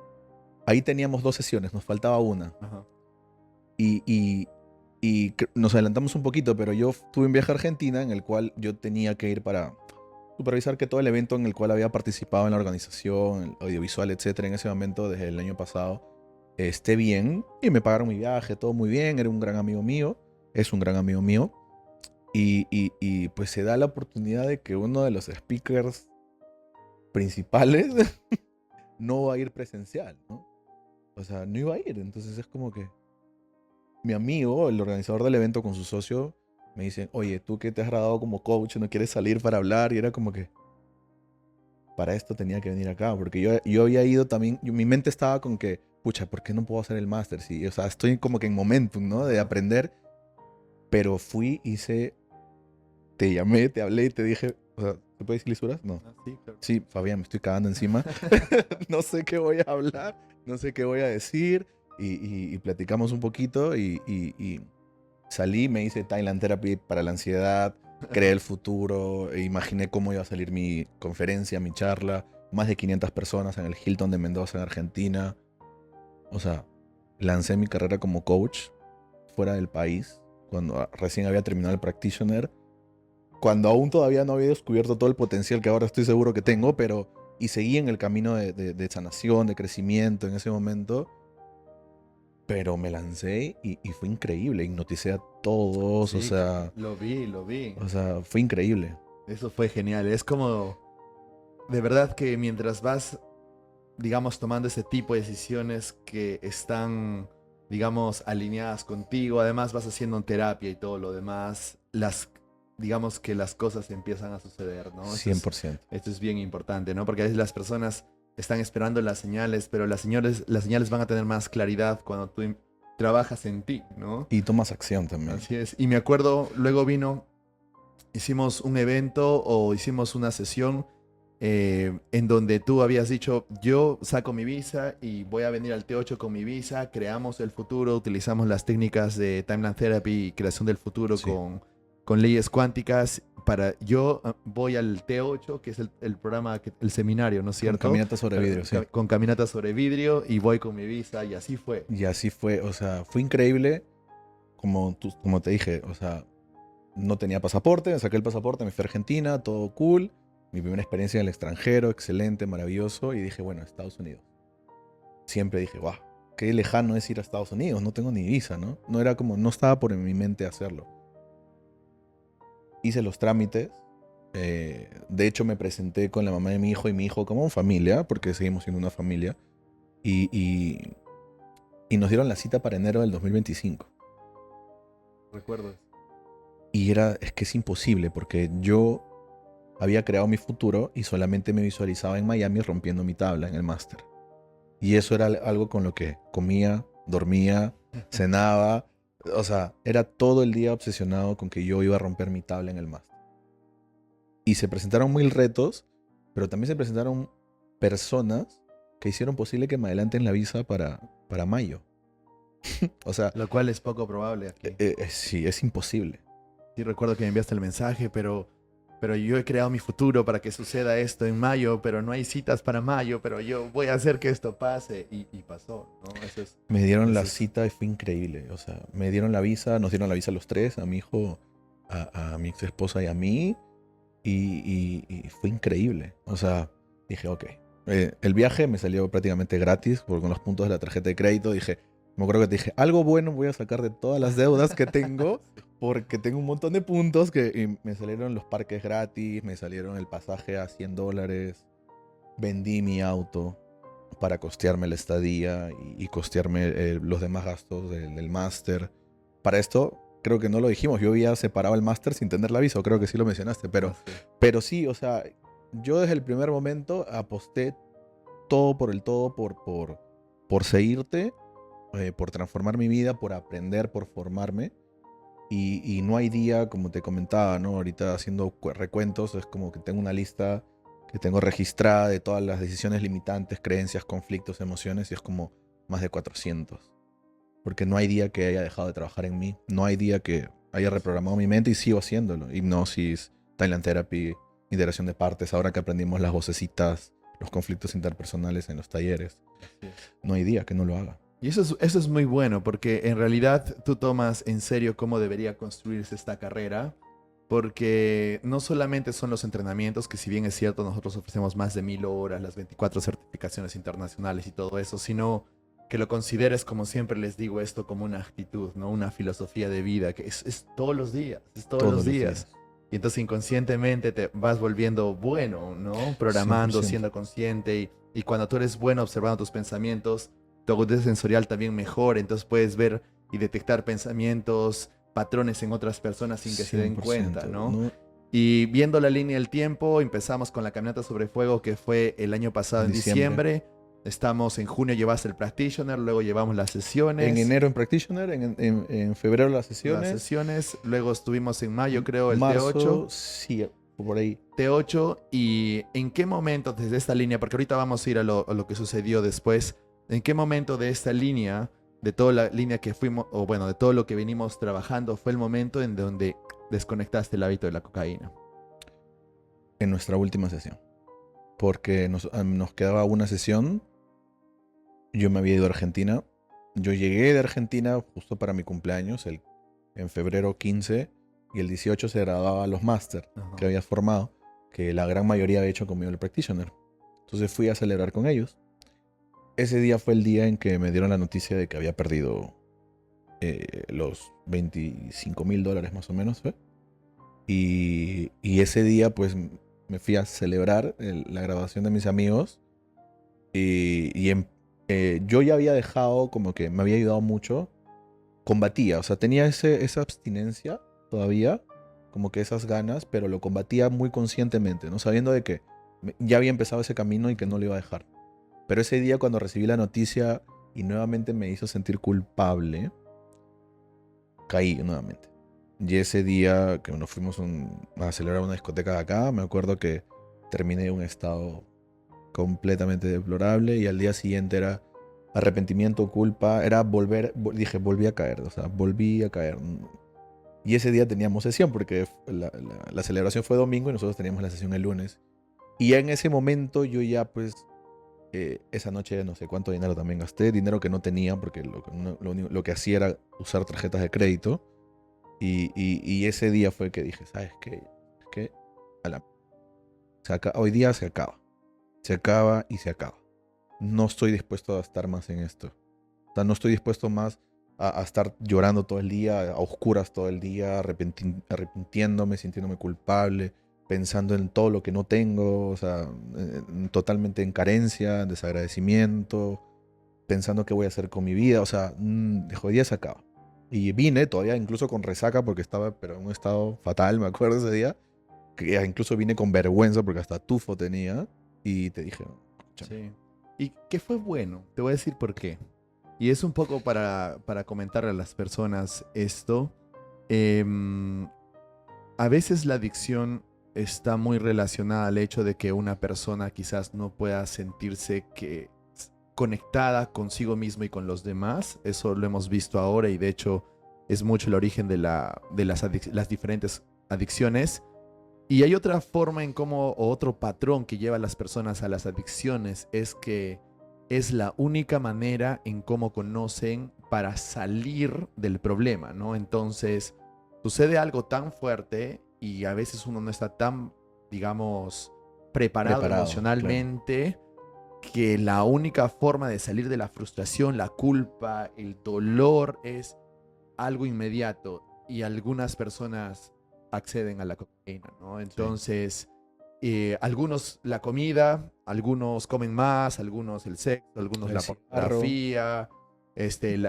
ahí teníamos 2 sesiones, nos faltaba una. Ajá. Y nos adelantamos un poquito, pero yo tuve un viaje a Argentina en el cual yo tenía que ir para supervisar que todo el evento en el cual había participado en la organización, el audiovisual, etcétera, en ese momento, desde el año pasado, esté bien. Y me pagaron mi viaje, todo muy bien, era un gran amigo mío, es un gran amigo mío. Y pues se da la oportunidad de que uno de los speakers principales no va a ir presencial, ¿no? O sea, no iba a ir. Entonces es como que mi amigo, el organizador del evento con su socio, me dicen, oye, tú que te has graduado como coach, no quieres salir para hablar. Y era como que para esto tenía que venir acá, porque yo había ido también, mi mente estaba con que, pucha, ¿por qué no puedo hacer el máster? Sí, o sea, estoy como que en momentum, ¿no? De Ajá. aprender, pero fui, hice, te llamé, te hablé y te dije, o sea, ¿se puede decir lisuras? No. Ah, sí, claro. Sí, Fabián, me estoy cagando encima. No sé qué voy a hablar, no sé qué voy a decir. Y platicamos un poquito y salí, me hice Thailand Therapy para la ansiedad, creé el futuro, e imaginé cómo iba a salir mi conferencia, mi charla. Más de 500 personas en el Hilton de Mendoza, en Argentina. O sea, lancé mi carrera como coach fuera del país, cuando recién había terminado el practitioner, cuando aún todavía no había descubierto todo el potencial que ahora estoy seguro que tengo, pero y seguí en el camino de sanación, de crecimiento en ese momento. Pero me lancé y fue increíble. Hipnoticé a todos, Sí, lo vi, lo vi. o sea, fue increíble. Eso fue genial. Es como, de verdad que mientras vas, digamos, tomando ese tipo de decisiones que están, digamos, alineadas contigo, además vas haciendo terapia y todo lo demás, digamos que las cosas empiezan a suceder, ¿no? 100%. Esto es bien importante, ¿no? Porque a veces las personas están esperando las señales, pero las señales van a tener más claridad cuando tú trabajas en ti, ¿no? Y tomas acción también. Así es. Y me acuerdo, luego hicimos un evento o hicimos una sesión en donde tú habías dicho, yo saco mi visa y voy a venir al T8 con mi visa, creamos el futuro, utilizamos las técnicas de Timeline Therapy y creación del futuro Sí. con leyes cuánticas. Yo voy al T8, que es el programa, el seminario, ¿no es Con cierto? caminata sobre vidrio, sí. Con caminata sobre vidrio y voy con mi visa y así fue. Y así fue, o sea, fue increíble. Como te dije, o sea, no tenía pasaporte, me saqué el pasaporte, me fui a Argentina, todo cool. Mi primera experiencia en el extranjero, excelente, maravilloso. Y dije, bueno, Estados Unidos. Siempre dije, guau, qué lejano es ir a Estados Unidos, no tengo ni visa, ¿no? No era como, no estaba por en mi mente hacerlo. Hice los trámites. De hecho, me presenté con la mamá de mi hijo y mi hijo como familia, porque seguimos siendo una familia. Y nos dieron la cita para enero del 2025. Recuerdo. Y es que es imposible, porque yo había creado mi futuro y solamente me visualizaba en Miami rompiendo mi tabla en el máster. Y eso era algo con lo que comía, dormía, cenaba. O sea, era todo el día obsesionado con que yo iba a romper mi tabla en el máster. Y se presentaron mil retos, pero también se presentaron personas que hicieron posible que me adelanten la visa para mayo. O sea, Lo cual es poco probable aquí. sí, es imposible. Sí, recuerdo que me enviaste el mensaje, pero yo he creado mi futuro para que suceda esto en mayo, pero no hay citas para mayo, pero yo voy a hacer que esto pase. Y pasó, ¿no? Me dieron la eso es- cita y fue increíble. O sea, me dieron la visa, nos dieron la visa a los tres, a mi hijo, a mi ex esposa y a mí. Y fue increíble. O sea, dije, ok. El viaje me salió prácticamente gratis, porque con los puntos de la tarjeta de crédito dije, me acuerdo que te dije, algo bueno voy a sacar de todas las deudas que tengo, porque tengo un montón de puntos y me salieron los parques gratis, me salieron el pasaje a $100, vendí mi auto para costearme la estadía y costearme los demás gastos del máster. Para esto, creo que no lo dijimos, yo había separado el máster sin tener la visa, o creo que sí lo mencionaste, pero sí, o sea, yo desde el primer momento aposté todo por el todo, por seguirte, por transformar mi vida, por aprender, por formarme. Y no hay día, como te comentaba, ¿no? Ahorita haciendo recuentos, es como que tengo una lista que tengo registrada de todas las decisiones limitantes, creencias, conflictos, emociones, y es como más de 400. Porque no hay día que haya dejado de trabajar en mí, no hay día que haya reprogramado mi mente y sigo haciéndolo. Hipnosis, Timeline Therapy, integración de partes, ahora que aprendimos las vocecitas, los conflictos interpersonales en los talleres. No hay día que no lo haga. Y eso es muy bueno, porque en realidad tú tomas en serio cómo debería construirse esta carrera, porque no solamente son los entrenamientos, que si bien es cierto, nosotros ofrecemos más de 1000 horas, las 24 certificaciones internacionales y todo eso, sino que lo consideres, como siempre les digo, esto como una actitud, ¿no? Una filosofía de vida, que es todos los días, es todos los días. Y entonces inconscientemente te vas volviendo bueno, ¿no? Programando, 100%. siendo consciente. Y cuando tú eres bueno observando tus pensamientos, tu agudeza sensorial también mejora. Entonces puedes ver y detectar pensamientos, patrones en otras personas sin que se den 100%, cuenta, ¿no? Y viendo la línea del tiempo, empezamos con la caminata sobre fuego, que fue el año pasado en diciembre. Estamos en junio, llevaste el practitioner, luego llevamos las sesiones. En enero en practitioner, en febrero las sesiones. Luego estuvimos en mayo, creo, el Marzo, T8. sí, por ahí. T8, y en qué momento desde esta línea, porque ahorita vamos a ir a lo que sucedió después, en qué momento de esta línea, de toda la línea que fuimos, o bueno, de todo lo que venimos trabajando, fue el momento en donde desconectaste el hábito de la cocaína. En nuestra última sesión. Porque nos quedaba una sesión. Yo me había ido a Argentina. Yo llegué de Argentina justo para mi cumpleaños, en febrero 15, y el 18 se graduaba los máster que había formado, que la gran mayoría había hecho conmigo el practitioner. Entonces fui a celebrar con ellos. ese día fue el día en que me dieron la noticia de que había perdido los $25,000 más o menos, ¿fue? Y ese día pues me fui a celebrar la graduación de mis amigos yo ya había dejado, como que me había ayudado mucho, combatía, o sea, tenía esa abstinencia todavía, como que esas ganas, pero lo combatía muy conscientemente, ¿no? Sabiendo de que ya había empezado ese camino y que no lo iba a dejar. Pero ese día cuando recibí la noticia y nuevamente me hizo sentir culpable, caí nuevamente. Y ese día que nos fuimos a celebrar una discoteca de acá, me acuerdo que terminé en un estado completamente deplorable y al día siguiente era arrepentimiento, culpa, era dije, volví a caer, o sea, volví a caer. Y ese día teníamos sesión porque la celebración fue domingo y nosotros teníamos la sesión el lunes. Y ya en ese momento yo ya pues, esa noche no sé cuánto dinero también gasté, dinero que no tenía porque lo que hacía era usar tarjetas de crédito. Y ese día fue que dije, ¿sabes qué? Es que hoy día se acaba. Se acaba y se acaba. No estoy dispuesto a estar más en esto. O sea, no estoy dispuesto más a estar llorando todo el día, a oscuras todo el día, arrepintiéndome, sintiéndome culpable, pensando en todo lo que no tengo, o sea, totalmente en carencia, en desagradecimiento, pensando qué voy a hacer con mi vida. O sea, hoy día se acaba. Y vine todavía incluso con resaca porque estaba pero en un estado fatal, me acuerdo ese día. Que incluso vine con vergüenza porque hasta tufo tenía. Y te dije, sí. ¿Y qué fue bueno? Te voy a decir por qué. Y es un poco para comentarle a las personas esto. A veces la adicción está muy relacionada al hecho de que una persona quizás no pueda sentirse conectada consigo mismo y con los demás. Eso lo hemos visto ahora y de hecho es mucho el origen de las diferentes adicciones. Y hay otra forma o otro patrón que lleva a las personas a las adicciones, es que es la única manera en cómo conocen para salir del problema, ¿no? Entonces, sucede algo tan fuerte y a veces uno no está tan, digamos, preparado emocionalmente, claro, que la única forma de salir de la frustración, la culpa, el dolor es algo inmediato y algunas personas acceden a la cocaína, ¿no? Entonces, algunos la comida, algunos comen más, algunos el sexo, algunos la pornografía,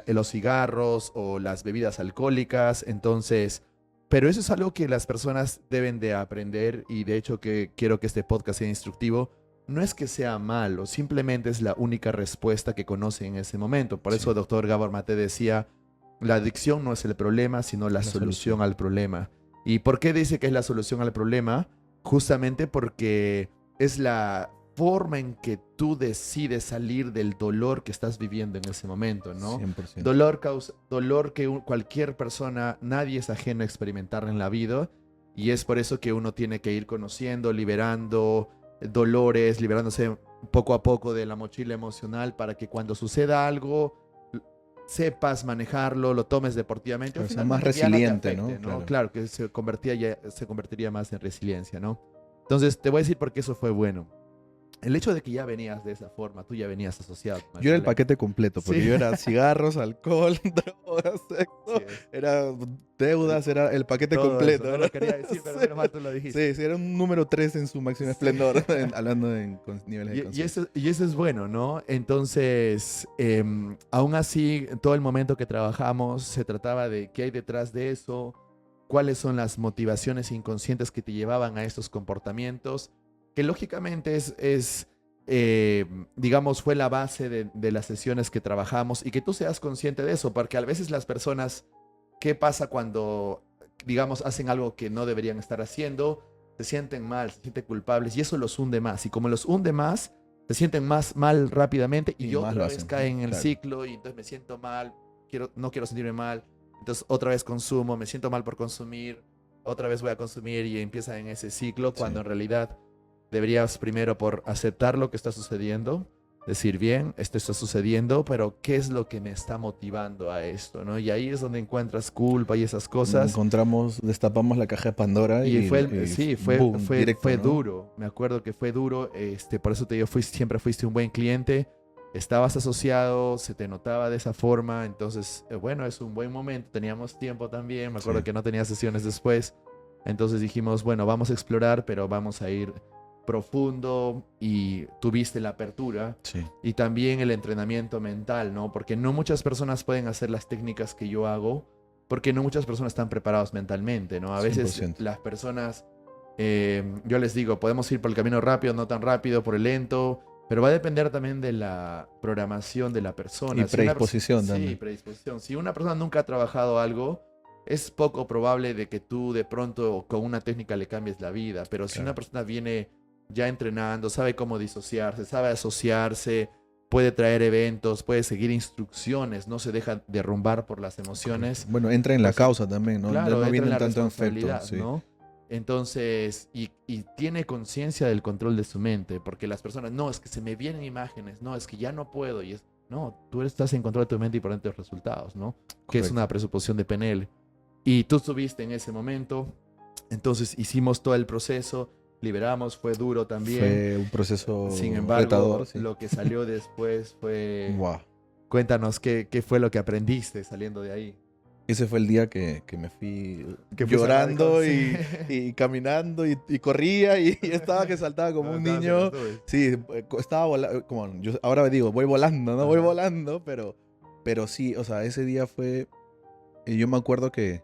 los cigarros o las bebidas alcohólicas. Entonces, pero eso es algo que las personas deben de aprender y de hecho que quiero que este podcast sea instructivo. No es que sea malo, simplemente es la única respuesta que conoce en ese momento. Por eso, doctor Gabor Mate decía, la adicción no es el problema, sino la solución al problema. ¿Y por qué dice que es la solución al problema? Justamente porque es la forma en que tú decides salir del dolor que estás viviendo en ese momento, ¿no? 100%. Dolor que cualquier persona, nadie es ajeno a experimentar en la vida, y es por eso que uno tiene que ir conociendo, liberando dolores, liberándose poco a poco de la mochila emocional para que cuando suceda algo sepas manejarlo, lo tomes deportivamente. O sea, más resiliente, no afecte, ¿no? Claro, que se convertiría más en resiliencia, ¿no? Entonces, te voy a decir por qué eso fue bueno. El hecho de que ya venías de esa forma, tú ya venías asociado. Yo era el paquete completo, porque yo era cigarros, alcohol, drogas, sexo, era deudas, era el paquete todo completo. Eso, no lo quería decir, pero menos mal tú lo dijiste. Sí, era un número 3 en su máximo esplendor, hablando en niveles de conciencia. Y eso es bueno, ¿no? Entonces, aún así, todo el momento que trabajamos se trataba de qué hay detrás de eso, cuáles son las motivaciones inconscientes que te llevaban a estos comportamientos, que lógicamente digamos, fue la base de las sesiones que trabajamos y que tú seas consciente de eso, porque a veces las personas, ¿qué pasa cuando, digamos, hacen algo que no deberían estar haciendo? Se sienten mal, se sienten culpables y eso los hunde más. Y como los hunde más, se sienten más mal rápidamente y otra vez caen en el ciclo y entonces me siento mal, no quiero sentirme mal, entonces otra vez consumo, me siento mal por consumir, otra vez voy a consumir y empieza en ese ciclo cuando en realidad deberías primero por aceptar lo que está sucediendo, decir, bien, esto está sucediendo, pero ¿qué es lo que me está motivando a esto? ¿No? Y ahí es donde encuentras culpa y esas cosas. Destapamos la caja de Pandora fue duro. Me acuerdo que fue duro, por eso te digo, siempre fuiste un buen cliente, estabas asociado, se te notaba de esa forma, entonces, bueno, es un buen momento, teníamos tiempo también, me acuerdo Sí. que no tenía sesiones después, entonces dijimos, bueno, vamos a explorar, pero vamos a ir profundo y tuviste la apertura Sí. y también el entrenamiento mental, ¿no? Porque no muchas personas pueden hacer las técnicas que yo hago, porque no muchas personas están preparados mentalmente, ¿no? A veces 100%. las personas, yo les digo, podemos ir por el camino rápido, no tan rápido, por el lento, pero va a depender también de la programación de la persona. Y predisposición Sí, también. predisposición. Si una persona nunca ha trabajado algo, es poco probable de que tú de pronto con una técnica le cambies la vida. Pero si una Claro. persona viene ya entrenando, sabe cómo disociarse, sabe asociarse, puede traer eventos, puede seguir instrucciones, no se deja derrumbar por las emociones. Bueno, entra en la Pues causa también, ¿no? Ya claro, no entra en vienen la tanto en efecto, responsabilidad, sí. ¿no? Entonces, y tiene conciencia del control de su mente, porque las personas, no, es que se me vienen imágenes, no, es que ya no puedo, y es, no, tú estás en control de tu mente y por ende los resultados, ¿no? Que es Correcto. una presuposición de PNL. Y tú estuviste en ese momento, entonces hicimos todo el proceso, liberamos, fue duro también. Fue un proceso Sin retador, embargo, sí. lo que salió después fue, Wow. cuéntanos qué fue lo que aprendiste saliendo de ahí. Ese fue el día que me fui Que fuiste a hablar llorando sí. y caminando y corría y estaba que saltaba como No, un estabas en las niño. nubes. Sí, estaba volando, como yo ahora digo, voy volando, ¿no? Voy Ajá. volando, pero sí, o sea, ese día fue, yo me acuerdo que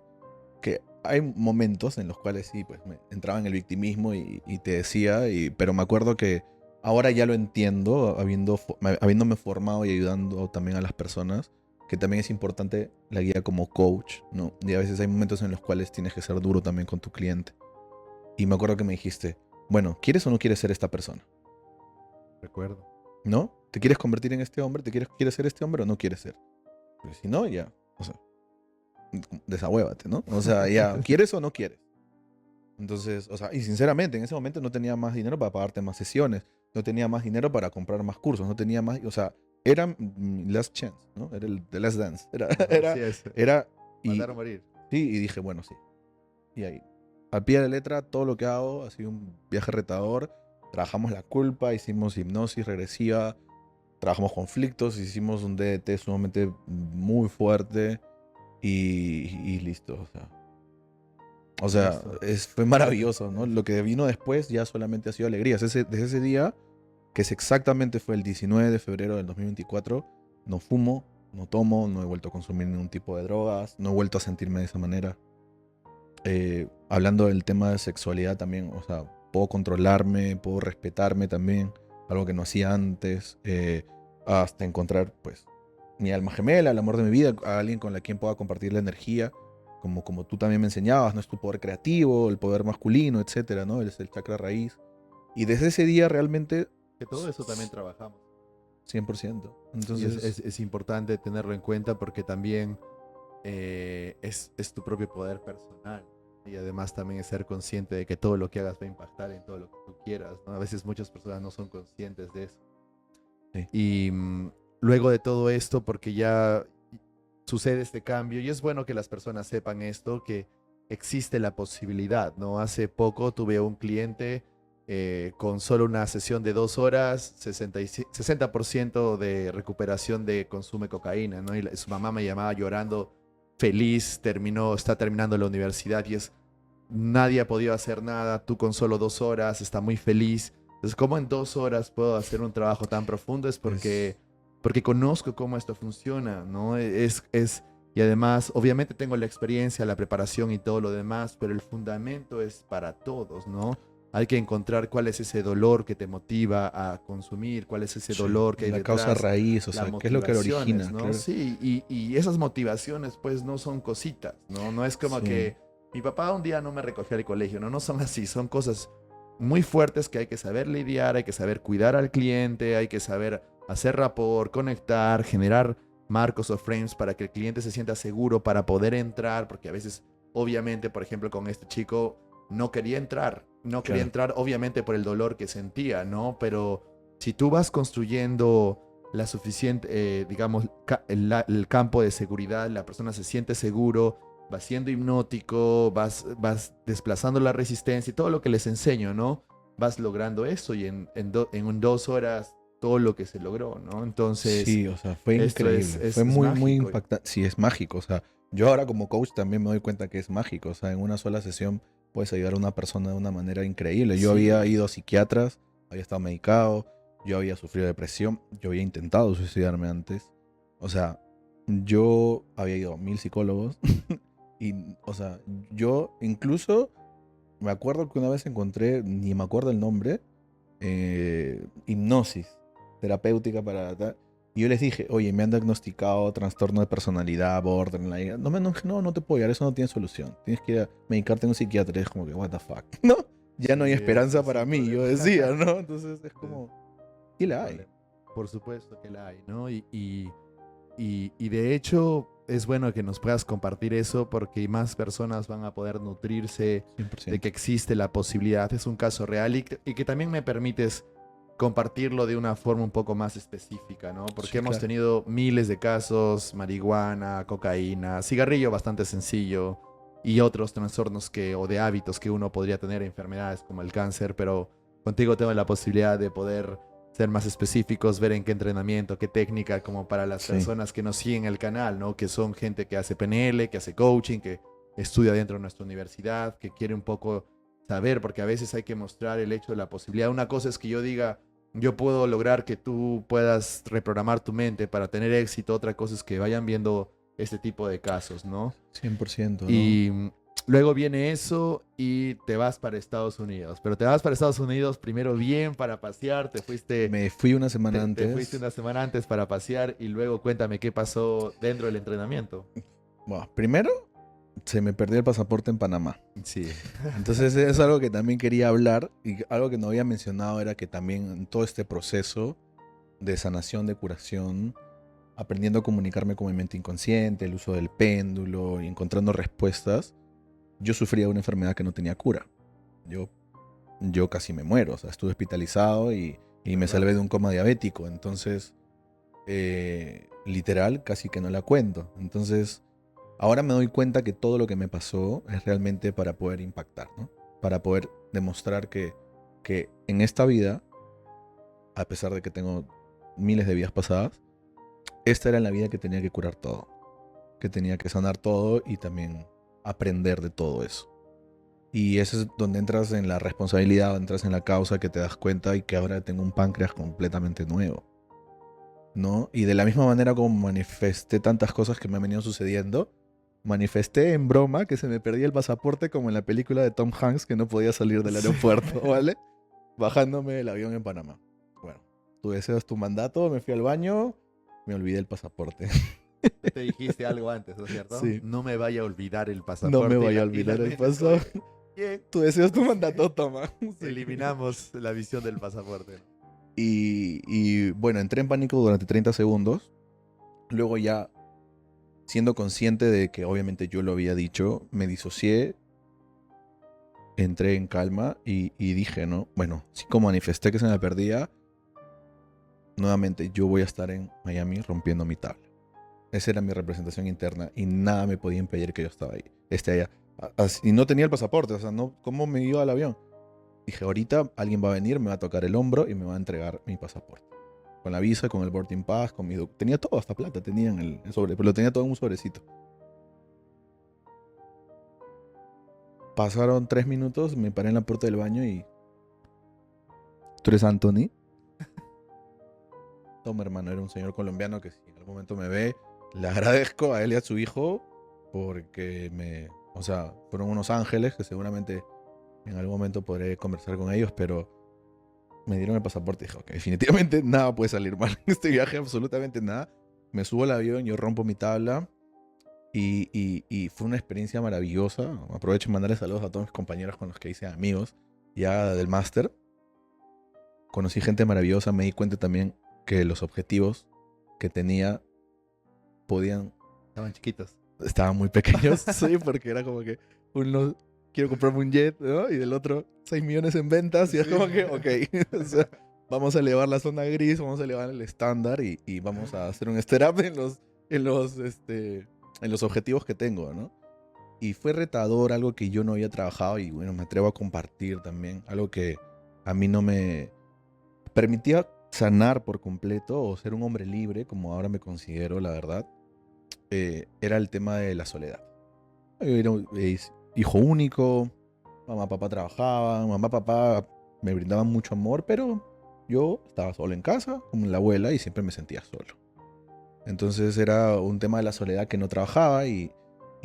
hay momentos en los cuales sí, pues me entraba en el victimismo y te decía, pero me acuerdo que ahora ya lo entiendo, habiéndome formado y ayudando también a las personas, que también es importante la guía como coach, ¿no? Y a veces hay momentos en los cuales tienes que ser duro también con tu cliente. Y me acuerdo que me dijiste, bueno, ¿quieres o no quieres ser esta persona? Recuerdo. ¿No? ¿Te quieres convertir en este hombre? ¿Quieres ser este hombre o no quieres ser? Porque si no, ya, o sea, desahuévate, ¿no? O sea, ya, ¿quieres o no quieres? Entonces, o sea, y sinceramente, en ese momento no tenía más dinero para pagarte más sesiones, no tenía más dinero para comprar más cursos, no tenía más, o sea, era mi last chance, ¿no? Era el The Last Dance. Así es. Era, Matar o morir. sí, y dije, bueno, sí. Y ahí, al pie de la letra, todo lo que hago ha sido un viaje retador. Trabajamos la culpa, hicimos hipnosis regresiva, trabajamos conflictos, hicimos un DDT sumamente muy fuerte y listo, o sea. O sea, Listo. fue maravilloso, ¿no? Lo que vino después ya solamente ha sido alegrías. Desde ese día, que es exactamente fue el 19 de febrero del 2024, no fumo, no tomo, no he vuelto a consumir ningún tipo de drogas, no he vuelto a sentirme de esa manera. Hablando del tema de sexualidad también, o sea, puedo controlarme, puedo respetarme también, algo que no hacía antes, hasta encontrar, pues, mi alma gemela, el amor de mi vida, a alguien con la quien pueda compartir la energía como tú también me enseñabas, ¿no? Es tu poder creativo, el poder masculino, etcétera, ¿no? Es el chakra raíz. Y desde ese día realmente, Que todo eso también trabajamos. 100%. Y Entonces, es importante tenerlo en cuenta porque también es tu propio poder personal. Y además también es ser consciente de que todo lo que hagas va a impactar en todo lo que tú quieras, ¿no? A veces muchas personas no son conscientes de eso. sí, Y luego de todo esto, porque ya sucede este cambio, y es bueno que las personas sepan esto, que existe la posibilidad, ¿no? Hace poco tuve un cliente con solo una sesión de 2 horas, 60% de recuperación de consumo de cocaína, ¿no? Y su mamá me llamaba llorando, feliz, está terminando la universidad y nadie ha podido hacer nada, tú con solo 2 horas, está muy feliz. Entonces, ¿cómo en 2 horas puedo hacer un trabajo tan profundo? Es porque conozco cómo esto funciona, ¿no? Y además, obviamente tengo la experiencia, la preparación y todo lo demás, pero el fundamento es para todos, ¿no? Hay que encontrar cuál es ese dolor que te motiva a consumir, cuál es ese sí, dolor que hay la causa detrás, raíz, o las sea, ¿qué es lo que lo motivaciones, origina? ¿no? Claro. Sí, y esas motivaciones pues no son cositas, ¿no? No es como Sí, que mi papá un día no me recogió al colegio, no, no son así, son cosas muy fuertes que hay que saber lidiar, hay que saber cuidar al cliente, hay que saber hacer rapport, conectar, generar marcos o frames para que el cliente se sienta seguro para poder entrar, porque a veces, obviamente, por ejemplo, con este chico no quería entrar, no quería claro. entrar obviamente por el dolor que sentía, ¿no? Pero si tú vas construyendo la suficiente, digamos, el campo de seguridad, la persona se siente seguro, vas siendo hipnótico, vas desplazando la resistencia y todo lo que les enseño, ¿no? Vas logrando eso y en 2 horas todo lo que se logró, ¿no? Entonces, Sí, o sea, fue esto increíble. es Fue muy, muy mágico. impactante. Sí, es mágico. O sea, yo ahora como coach también me doy cuenta que es mágico. O sea, en una sola sesión puedes ayudar a una persona de una manera increíble. Yo había Sí, ido a psiquiatras, había estado medicado, yo había sufrido depresión, yo había intentado suicidarme antes. O sea, yo había ido a 1000 psicólogos. Y, o sea, yo incluso me acuerdo que una vez encontré, ni me acuerdo el nombre, hipnosis terapéutica para tal. Y yo les dije, oye, me han diagnosticado trastorno de personalidad, borderline. No te puedo ayudar, eso no tiene solución. Tienes que ir a medicarte en un psiquiatra. Y es como que, what the fuck, ¿no? Ya sí, no hay esperanza es para un mí, yo problema. decía, ¿no? Entonces es Es como, ¿qué un la hay? problema. Por supuesto que la hay, ¿no? Y de hecho es bueno que nos puedas compartir eso porque más personas van a poder nutrirse de que 100%. existe la posibilidad. Es un caso real y que también me permites compartirlo de una forma un poco más específica, ¿no? Porque Sí, hemos claro. tenido miles de casos, marihuana, cocaína, cigarrillo bastante sencillo y otros trastornos o de hábitos que uno podría tener, enfermedades como el cáncer, pero contigo tengo la posibilidad de poder ser más específicos, ver en qué entrenamiento, qué técnica, como para las Sí, personas que nos siguen el canal, ¿no? Que son gente que hace PNL, que hace coaching, que estudia dentro de nuestra universidad, que quiere un poco saber, porque a veces hay que mostrar el hecho de la posibilidad. Una cosa es que yo diga, yo puedo lograr que tú puedas reprogramar tu mente para tener éxito, otra cosa es que vayan viendo este tipo de casos, ¿no? 100%, ¿no? Y luego viene eso y te vas para Estados Unidos. Pero te vas para Estados Unidos primero bien para pasear, Me fui una semana te fuiste antes. una semana antes para pasear y luego cuéntame qué pasó dentro del entrenamiento. Bueno, primero se me perdió el pasaporte en Panamá. Sí. Entonces es algo que también quería hablar y algo que no había mencionado era que también en todo este proceso de sanación, de curación, aprendiendo a comunicarme con mi mente inconsciente, el uso del péndulo y encontrando respuestas, yo sufría una enfermedad que no tenía cura. Yo, yo casi me muero, o sea, estuve hospitalizado y me ¿Verdad? salvé de un coma diabético. Entonces, literal, casi que no la cuento. Entonces, ahora me doy cuenta que todo lo que me pasó es realmente para poder impactar, ¿no? Para poder demostrar que en esta vida, a pesar de que tengo miles de vidas pasadas, esta era la vida que tenía que curar todo, que tenía que sanar todo y también aprender de todo eso. Y eso es donde entras en la responsabilidad, entras en la causa, que te das cuenta y que ahora tengo un páncreas completamente nuevo, ¿no? Y de la misma manera como manifesté tantas cosas que me han venido sucediendo, manifesté en broma que se me perdía el pasaporte como en la película de Tom Hanks que no podía salir del Sí. aeropuerto, ¿vale? Bajándome del avión en Panamá. Bueno, tu deseo es tu mandato, me fui al baño, me olvidé el pasaporte. Tú te dijiste algo antes, ¿no es cierto? Sí, No me vaya a olvidar el no me pasaporte voy a y la olvidar el mente es como que, pasaporte. bien, Tu deseo es tu mandato, toma. Sí. eliminamos la visión del pasaporte. Y bueno, entré en pánico durante 30 segundos. Luego ya, siendo consciente de que obviamente yo lo había dicho, me disocié, entré en calma y dije, ¿no? Bueno, sí, como manifesté que se me perdía, nuevamente yo voy a estar en Miami rompiendo mi tabla. Esa era mi representación interna y nada me podía impedir que yo estaba ahí, esté allá. Y no tenía el pasaporte, o sea, no, ¿cómo me iba al avión? Dije, ahorita alguien va a venir, me va a tocar el hombro y me va a entregar mi pasaporte. Con la visa, con el boarding pass, con mi... Tenía todo, hasta plata tenía en el sobre, pero lo tenía todo en un sobrecito. Pasaron 3 minutos, me paré en la puerta del baño y... ¿Tú eres Anthony? Toma, hermano, era un señor colombiano que si en algún momento me ve, le agradezco a él y a su hijo porque me... O sea, fueron unos ángeles que seguramente en algún momento podré conversar con ellos, pero me dieron el pasaporte y dije, ok, definitivamente nada puede salir mal en este viaje, absolutamente nada. Me subo al avión, yo rompo mi tabla y fue una experiencia maravillosa. Aprovecho en mandarle saludos a todos mis compañeros con los que hice amigos ya del máster. Conocí gente maravillosa, me di cuenta también que los objetivos que tenía podían, Estaban chiquitos. estaban muy pequeños, sí, porque era como que uno quiero comprarme un jet, ¿no? Y del otro 6 millones en ventas y es Sí. como que, ok, o sea, vamos a elevar la zona gris, vamos a elevar el estándar y vamos a hacer un step up en los objetivos que tengo, ¿no? Y fue retador, algo que yo no había trabajado y bueno, me atrevo a compartir también, algo que a mí no me permitía sanar por completo o ser un hombre libre, como ahora me considero, la verdad, era el tema de la soledad. Yo era hijo único, mamá, papá trabajaban, mamá, papá me brindaban mucho amor, pero yo estaba solo en casa, como la abuela, y siempre me sentía solo. Entonces era un tema de la soledad que no trabajaba y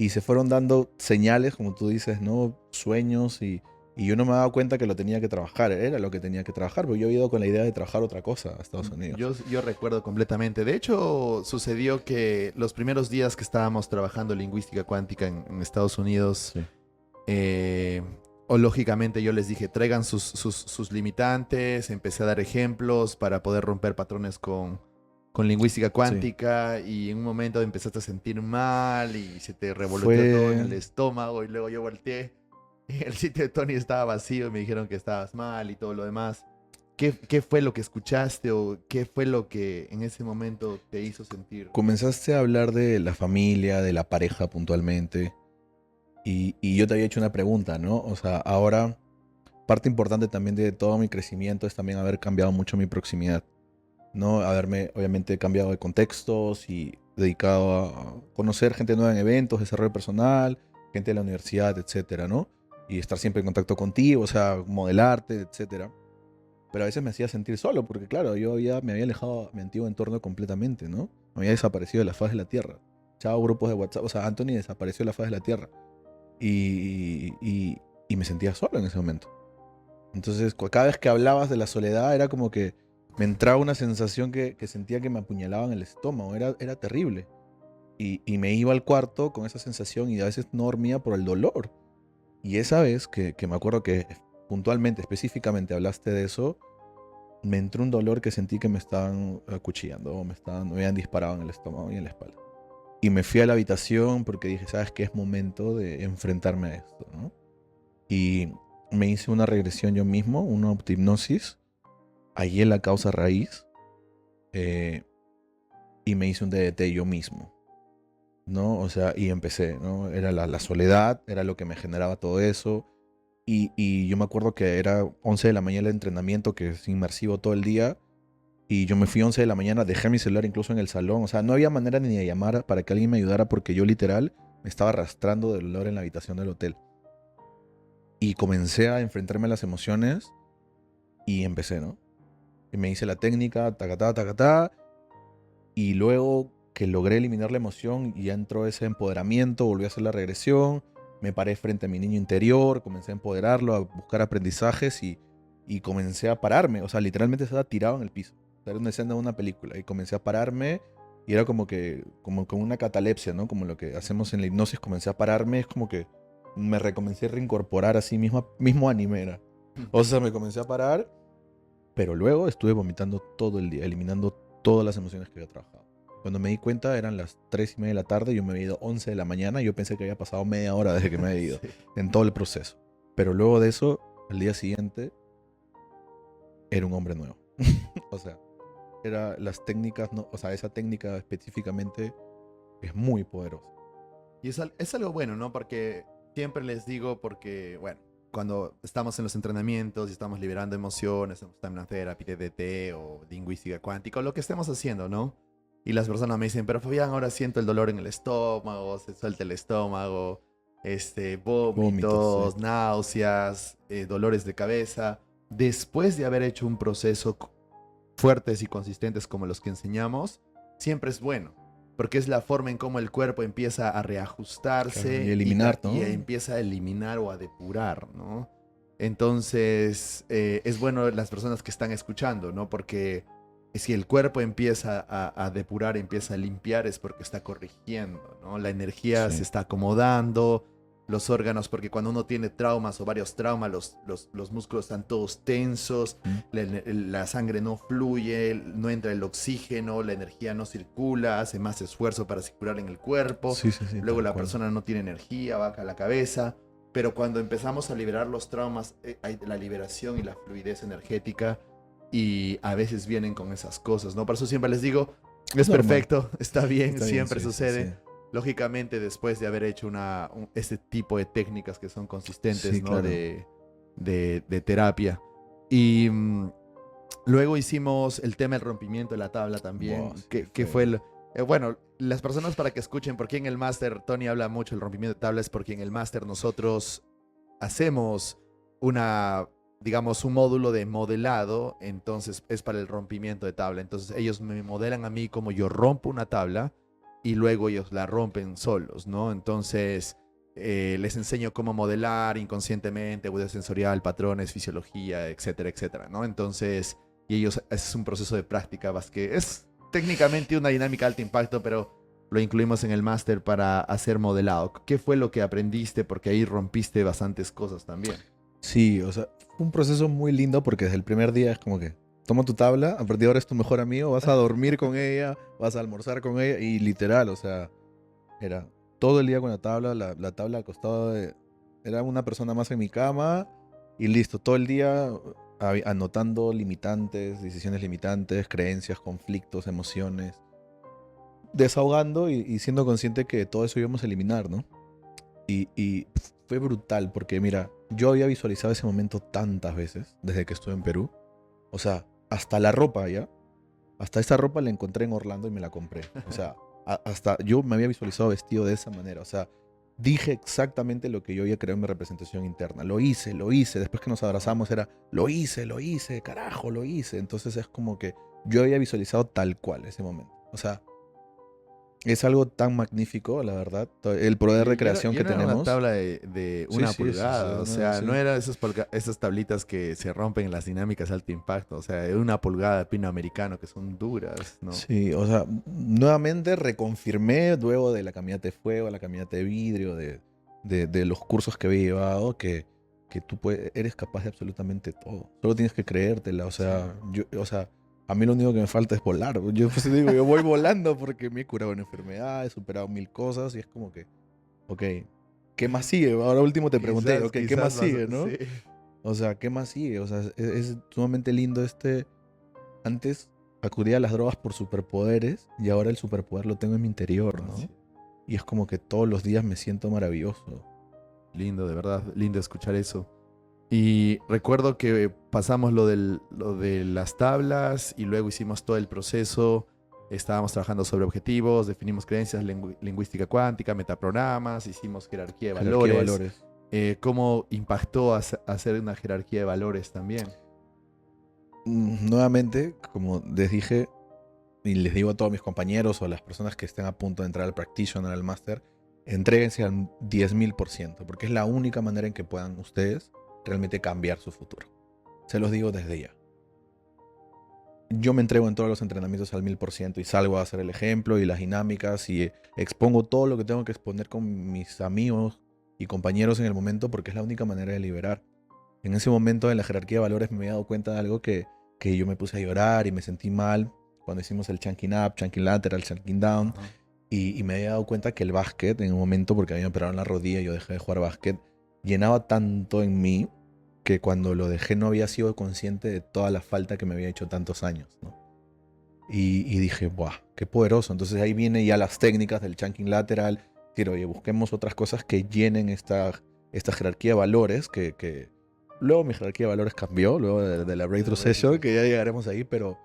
se fueron dando señales, como tú dices, ¿no? Sueños y yo no me daba cuenta que lo tenía que trabajar, era lo que tenía que trabajar, porque yo había ido con la idea de trabajar otra cosa a Estados Unidos. Yo recuerdo completamente. De hecho, sucedió que los primeros días que estábamos trabajando lingüística cuántica en Estados Unidos, Sí. eh, o lógicamente yo les dije, traigan sus limitantes, empecé a dar ejemplos para poder romper patrones con lingüística Sí. cuántica y en un momento empezaste a sentir mal y se te revoloteó todo en Fue, el estómago y luego yo volteé y el sitio de Tony estaba vacío y me dijeron que estabas mal y todo lo demás. ¿Qué fue lo que escuchaste o qué fue lo que en ese momento te hizo sentir? comenzaste a hablar de la familia, de la pareja puntualmente, y yo te había hecho una pregunta, ¿no? O sea, ahora parte importante también de todo mi crecimiento es también haber cambiado mucho mi proximidad, ¿no? Haberme, obviamente, cambiado de contextos y dedicado a conocer gente nueva en eventos, desarrollo personal, gente de la universidad, etcétera, ¿no? Y estar siempre en contacto contigo, o sea, modelarte, etcétera. Pero a veces me hacía sentir solo, porque claro, me había alejado de mi antiguo entorno completamente, ¿no? Me había desaparecido de la faz de la Tierra. Chao, grupos de WhatsApp. O sea, Anthony desapareció de la faz de la Tierra. Y me sentía solo en ese momento. Entonces, cada vez que hablabas de la soledad, era como que me entraba una sensación que sentía que me apuñalaba en el estómago. Era terrible. Y me iba al cuarto con esa sensación y a veces no dormía por el dolor. Y esa vez que me acuerdo que puntualmente, específicamente hablaste de eso, me entró un dolor que sentí que me estaban acuchillando o me habían disparado en el estómago y en la espalda. Y me fui a la habitación porque dije, ¿sabes qué? Es momento de enfrentarme a esto, ¿no? Y me hice una regresión yo mismo, una autohipnosis, hallé la causa raíz eh, y me hice un DDT yo mismo, ¿no? O sea, y empecé, ¿no? Era la soledad, era lo que me generaba todo eso. Y yo me acuerdo que era 11 de la mañana el entrenamiento, que es inmersivo todo el día. Y yo me fui 11 de la mañana, dejé mi celular incluso en el salón. O sea, no había manera ni de llamar para que alguien me ayudara porque yo literal me estaba arrastrando del dolor en la habitación del hotel. Y comencé a enfrentarme a las emociones y empecé, ¿no? Y me hice la técnica, tacatá, tacatá. Y luego que logré eliminar la emoción y ya entró ese empoderamiento, volví a hacer la regresión, me paré frente a mi niño interior, comencé a empoderarlo, a buscar aprendizajes y comencé a pararme. O sea, literalmente estaba tirado en el piso. Era una escena de una película y comencé a pararme y era como que, como con una catalepsia, ¿no? Como lo que hacemos en la hipnosis, comencé a pararme, es como que me recomencé a reincorporar así mismo anime era. O sea, me comencé a parar, pero luego estuve vomitando todo el día, eliminando todas las emociones que había trabajado. Cuando me di cuenta eran las 3:30 de la tarde, yo me había ido 11 de la mañana, yo pensé que había pasado media hora desde que me había ido, Sí. en todo el proceso. Pero luego de eso, al día siguiente, era un hombre nuevo. O sea, era las técnicas, no, o sea, esa técnica específicamente es muy poderosa. Y es algo bueno, ¿no? Porque siempre les digo, porque, bueno, cuando estamos en los entrenamientos y estamos liberando emociones, estamos en una terapia, DDT o lingüística cuántica, o lo que estemos haciendo, ¿no? Y las personas me dicen, pero Fabián, ahora siento el dolor en el estómago, se suelta el estómago, Vómitos, sí. vómitos, náuseas, dolores de cabeza. Después de haber hecho un proceso fuertes y consistentes como los que enseñamos, siempre es bueno, porque es la forma en cómo el cuerpo empieza a Claro, y reajustarse eliminar, y ¿no? empieza a eliminar o a depurar, ¿no? Entonces, es bueno las personas que están escuchando, ¿no? Porque si el cuerpo empieza a depurar, empieza a limpiar, es porque está corrigiendo, ¿no? La energía se Sí. está acomodando, los órganos, porque cuando uno tiene traumas o varios traumas, los músculos están todos tensos, ¿Mm? la sangre no fluye, no entra el oxígeno, la energía no circula, hace más esfuerzo para circular en el cuerpo, Sí, sí, sí, luego tal la cual. persona no tiene energía, baja la cabeza, pero cuando empezamos a liberar los traumas, hay la liberación y la fluidez energética y a veces vienen con esas cosas, ¿no? Por eso siempre les digo, Es es normal. perfecto, está bien, Está bien, siempre sí, sí, sí. sucede. Lógicamente, después de haber hecho este tipo de técnicas que son consistentes, Sí, ¿no? claro. De terapia. Y Luego hicimos el tema del rompimiento de la tabla también, Buah, sí, que fue bueno, las personas para que escuchen por qué en el máster Tony habla mucho del rompimiento de tabla es porque en el máster nosotros hacemos una, digamos, un módulo de modelado, entonces es para el rompimiento de tabla. Entonces ellos me modelan a mí como yo rompo una tabla y luego ellos la rompen solos, ¿no? Entonces les enseño cómo modelar inconscientemente, agudo sensorial, patrones, fisiología, etcétera, etcétera, ¿no? Entonces, y ellos, es un proceso de práctica, que es técnicamente una dinámica de alto impacto, pero lo incluimos en el máster para hacer modelado. ¿Qué fue lo que aprendiste? Porque ahí rompiste bastantes cosas también. Sí, o sea, fue un proceso muy lindo porque desde el primer día es como que toma tu tabla, a partir de ahora es tu mejor amigo, vas a dormir con ella, vas a almorzar con ella y literal, o sea, era todo el día con la tabla, la tabla al costado de... Era una persona más en mi cama y listo, todo el día anotando limitantes, decisiones limitantes, creencias, conflictos, emociones, desahogando y siendo consciente que todo eso íbamos a eliminar, ¿no? Y fue brutal porque, mira, yo había visualizado ese momento tantas veces desde que estuve en Perú. O sea, hasta la ropa, ¿ya? Hasta esa ropa la encontré en Orlando y me la compré. O sea, hasta yo me había visualizado vestido de esa manera. O sea, dije exactamente lo que yo había creado en mi representación interna. Lo hice, lo hice. Después que nos abrazamos era, lo hice, carajo, lo hice. Entonces es como que yo había visualizado tal cual ese momento. O sea, es algo tan magnífico, la verdad. El poder de creación Ya que no era una tenemos. tabla de Sí, una sí, pulgada, o sea, no sí. era esas tablitas que se rompen en las dinámicas de alto impacto, o sea, era una pulgada de pino americano que son duras, ¿no? Sí, o sea, nuevamente reconfirmé luego de la caminata de fuego, la caminata de vidrio, de los cursos que había llevado, que tú eres capaz de absolutamente todo. Solo tienes que creértela, o Sí. sea, a mí lo único que me falta es volar. Yo pues digo, yo voy volando porque me he curado una enfermedad, he superado 1000 cosas y es como que, ok, ¿qué más sigue? Ahora último te pregunté, ok, ¿qué más sigue, no? Sí. O sea, ¿qué más sigue? O sea, es sumamente lindo antes acudía a las drogas por superpoderes y ahora el superpoder lo tengo en mi interior, Sí. ¿no? Y es como que todos los días me siento maravilloso. Lindo, de verdad, lindo escuchar eso. Y recuerdo que pasamos lo de las tablas y luego hicimos todo el proceso. Estábamos trabajando sobre objetivos, definimos creencias, lingüística cuántica, metaprogramas, hicimos jerarquía de Jerarquía de valores. valores. ¿Cómo impactó hacer una jerarquía de valores también? Nuevamente, como les dije y les digo a todos mis compañeros o a las personas que estén a punto de entrar al practitioner, al máster, entréguense al 10.000%, porque es la única manera en que puedan ustedes realmente cambiar su futuro. Se los digo desde ya. Yo me entrego en todos los entrenamientos al 1000% y salgo a hacer el ejemplo y las dinámicas y expongo todo lo que tengo que exponer con mis amigos y compañeros en el momento porque es la única manera de liberar. En ese momento en la jerarquía de valores me había dado cuenta de algo que yo me puse a llorar y me sentí mal cuando hicimos el chunking up, chunking lateral, chunking down Ajá. y me había dado cuenta que el básquet en un momento porque había operado en la rodilla y yo dejé de jugar básquet llenaba tanto en mí que cuando lo dejé no había sido consciente de toda la falta que me había hecho tantos años, ¿no? Y dije, ¡buah! ¡Qué poderoso! Entonces ahí viene ya las técnicas del chunking lateral. Quiero, oye, busquemos otras cosas que llenen esta jerarquía de valores, que luego mi jerarquía de valores cambió, luego de la Breakthrough Session, que ya llegaremos ahí, pero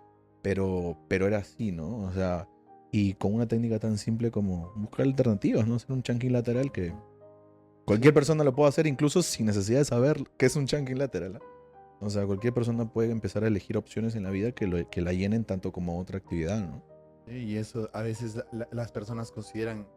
era así, ¿no? O sea, y con una técnica tan simple como buscar alternativas, ¿no? Hacer un chunking lateral que cualquier persona lo puede hacer incluso sin necesidad de saber qué es un chunking lateral, ¿ah? O sea, cualquier persona puede empezar a elegir opciones en la vida que la llenen tanto como otra actividad, ¿no? Sí, y eso a veces las personas consideran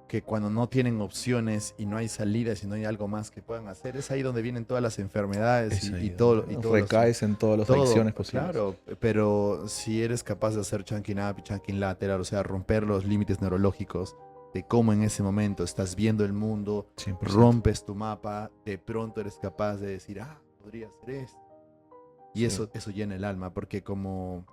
que cuando no tienen opciones y no hay salidas y no hay algo más que puedan hacer, es ahí donde vienen todas las enfermedades Es ahí y todo, donde recaes en todas las todo, adicciones posibles. claro, pero si eres capaz de hacer chunking up y chunking lateral, o sea, romper los límites neurológicos de cómo en ese momento estás viendo el mundo, 100%. rompes tu mapa, de pronto eres capaz de decir, podría ser esto. Y Sí. eso llena el alma, porque como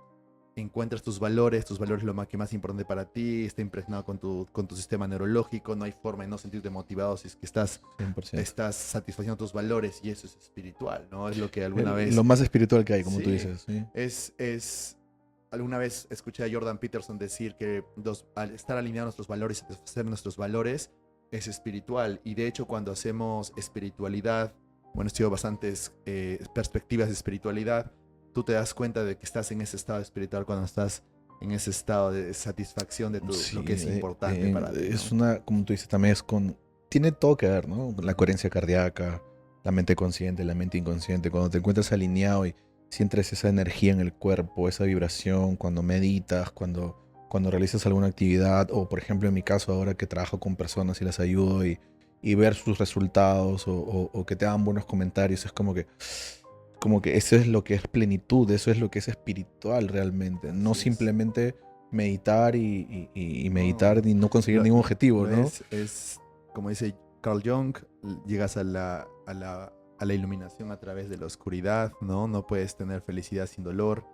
encuentras tus valores lo que más importante para ti, está impregnado con tu sistema neurológico, no hay forma de no sentirte motivado si es que 100%. estás satisfaciendo tus valores y eso es espiritual, ¿no? Es lo que alguna Lo vez... más espiritual que hay, como tú Sí, dices. ¿Sí? alguna vez escuché a Jordan Peterson decir que al estar alineados nuestros valores y satisfacer nuestros valores es espiritual. Y de hecho cuando hacemos espiritualidad, bueno, estudio bastantes perspectivas de espiritualidad, tú te das cuenta de que estás en ese estado espiritual cuando estás en ese estado de satisfacción de Sí, lo que es importante para ti, es ¿no? una, como tú dices, también es con, tiene todo que ver, ¿no? La coherencia cardíaca, la mente consciente, la mente inconsciente, cuando te encuentras alineado y sientes esa energía en el cuerpo, esa vibración, cuando meditas, cuando realizas alguna actividad, o por ejemplo en mi caso ahora que trabajo con personas y las ayudo y ver sus resultados o que te hagan buenos comentarios, es como que eso es lo que es plenitud, eso es lo que es espiritual realmente, no Así es. simplemente meditar y No, meditar y no conseguir lo, ningún lo- objetivo, lo ¿no? es, como dice Carl Jung, llegas a la iluminación a través de la oscuridad, ¿no? No puedes tener felicidad sin dolor.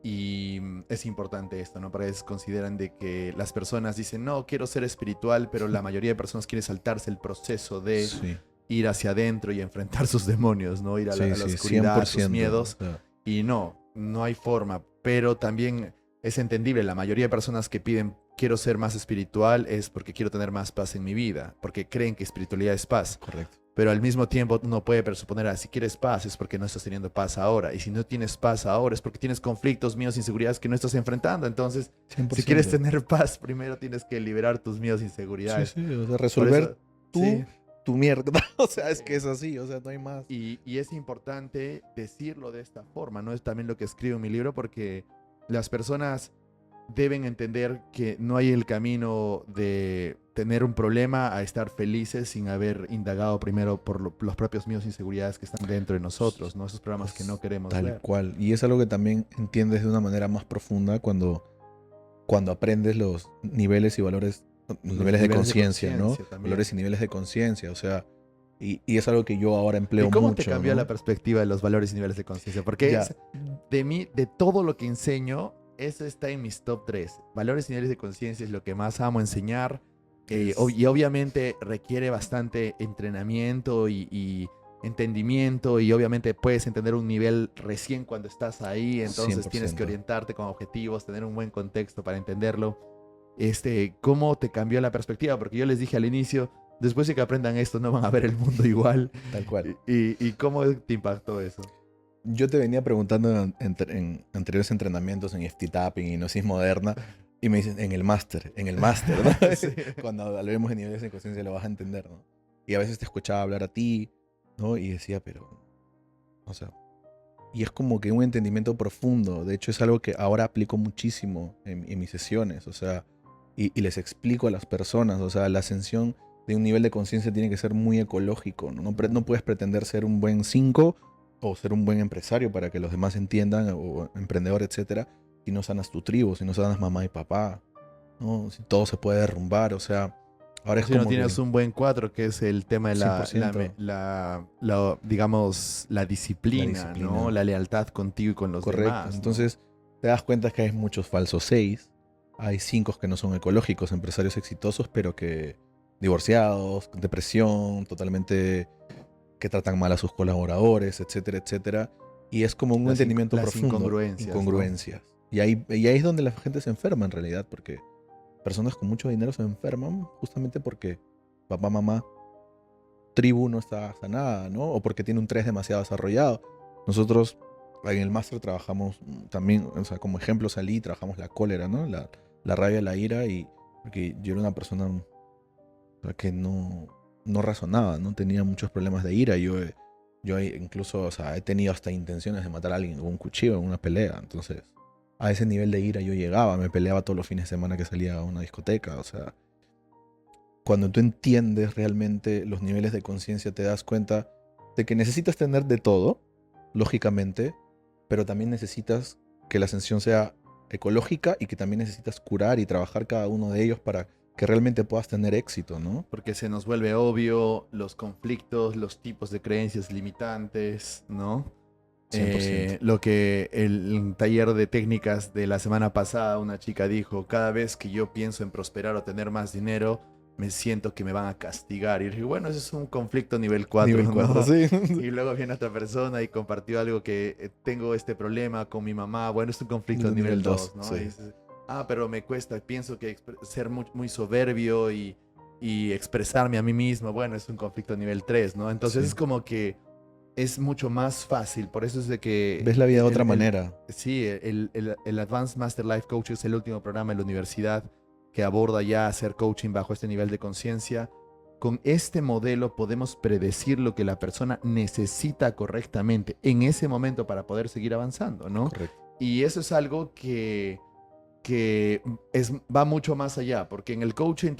Y es importante esto, ¿no? Para eso consideran de que las personas dicen, no, quiero ser espiritual, pero la mayoría de personas quiere saltarse el proceso de Sí, ir hacia adentro y enfrentar sus demonios, ¿no? Ir sí, a la sí, cien oscuridad, por a sus ciento O miedos. sea, Y no hay forma. Pero también es entendible, la mayoría de personas que piden, quiero ser más espiritual, es porque quiero tener más paz en mi vida, porque creen que espiritualidad es paz. correcto. Pero al mismo tiempo uno puede presuponer, si quieres paz es porque no estás teniendo paz ahora. Y si no tienes paz ahora es porque tienes conflictos, miedos, inseguridades que no estás enfrentando. Entonces, cien por si quieres ciento tener paz, primero tienes que liberar tus miedos, Sí, inseguridades. sí, o sea, Por resolver eso, tú sí. tu mierda. O sea, es que eh, es así, o sea, no hay más. y es importante decirlo de esta forma, ¿no? Es también lo que escribo en mi libro porque las personas deben entender que no hay el camino de tener un problema a estar felices sin haber indagado primero por los propios miedos e inseguridades que están dentro de nosotros, ¿no? Esos problemas que no Es queremos tal ver. cual. Y es algo que también entiendes de una manera más profunda cuando aprendes los niveles y valores, los Los niveles de niveles de conciencia, ¿no? conciencia también. Valores y niveles de conciencia, o sea, y es algo que yo ahora ¿Y empleo cómo te mucho, cambió la ¿no? perspectiva de los valores y niveles de conciencia? Porque Ya, es de mí, de todo lo que enseño, eso está en mis top 3. Valores y niveles de conciencia es lo que más amo enseñar. es Y obviamente requiere bastante entrenamiento y entendimiento. Y obviamente puedes entender un nivel recién cuando estás ahí. cien Entonces por tienes que ciento orientarte con objetivos, tener un buen contexto para entenderlo. ¿Cómo te cambió la perspectiva? Porque yo les dije al inicio, después de que aprendan esto, no van a ver el mundo igual. Tal cual. ¿Y cómo te impactó eso? Yo te venía preguntando en anteriores entrenamientos en FT Tapping y hipnosis moderna, y me dicen, en el máster, ¿no? Sí. Cuando hablemos de niveles de conciencia lo vas a entender, ¿no? Y a veces te escuchaba hablar a ti, ¿no? Y decía, pero, o sea, y es como que un entendimiento profundo. De hecho, es algo que ahora aplico muchísimo en mis sesiones, o sea, y les explico a las personas, o sea, la ascensión de un nivel de conciencia tiene que ser muy ecológico, ¿no? No puedes pretender ser un buen 5 o ser un buen empresario para que los demás entiendan, o emprendedor, etcétera, si no sanas tu tribu, si no sanas mamá y papá, ¿no? Si todo se puede derrumbar, o sea, ahora O es si no como que tienes un buen cuadro, que es el tema de 100% digamos, la la disciplina, ¿no? disciplina. La lealtad contigo y con los Correcto. demás, ¿no? Entonces te das cuenta que hay muchos falsos 6. Hay 5 que no son ecológicos, empresarios exitosos, pero que divorciados, con depresión, totalmente que tratan mal a sus colaboradores, etcétera, etcétera. Y es como un entendimiento Las profundo, incongruencias, ¿no? incongruencias. Y ahí es donde la gente se enferma en realidad, porque personas con mucho dinero se enferman justamente porque papá, mamá, tribu no está sanada, ¿no? O porque tiene un 3 demasiado desarrollado. Nosotros en el máster trabajamos también, o sea, como ejemplo salí, trabajamos la cólera, ¿no? La rabia, la ira, y porque yo era una persona, o sea, que no razonaba, no tenía muchos problemas de ira. Yo incluso, o sea, he tenido hasta intenciones de matar a alguien con un cuchillo en una pelea. Entonces, a ese nivel de ira yo llegaba, me peleaba todos los fines de semana que salía a una discoteca, o sea, cuando tú entiendes realmente los niveles de conciencia, te das cuenta de que necesitas tener de todo, lógicamente, pero también necesitas que la ascensión sea ecológica y que también necesitas curar y trabajar cada uno de ellos para que realmente puedas tener éxito, ¿no? Porque se nos vuelve obvio los conflictos, los tipos de creencias limitantes, ¿no? 100%. Lo que el taller de técnicas de la semana pasada una chica dijo, cada vez que yo pienso en prosperar o tener más dinero, me siento que me van a castigar. Y dije, bueno, ese es un conflicto nivel 4, Nivel 4, ¿no? sí. Y luego viene otra persona y compartió algo que tengo este problema con mi mamá. Bueno, es un conflicto Nivel nivel 2, 2, ¿no? Y sí. dices, pero me cuesta, pienso que ser muy soberbio y expresarme a mí mismo, bueno, es un conflicto nivel 3, ¿no? Entonces Sí. es como que es mucho más fácil. Por eso es de que... Ves la vida de otra manera. Sí, el Advanced Master Life Coach es el último programa en la universidad que aborda ya hacer coaching bajo este nivel de conciencia. Con este modelo podemos predecir lo que la persona necesita correctamente en ese momento para poder seguir avanzando, ¿no? Correcto. Y eso es algo que va mucho más allá, porque en el coaching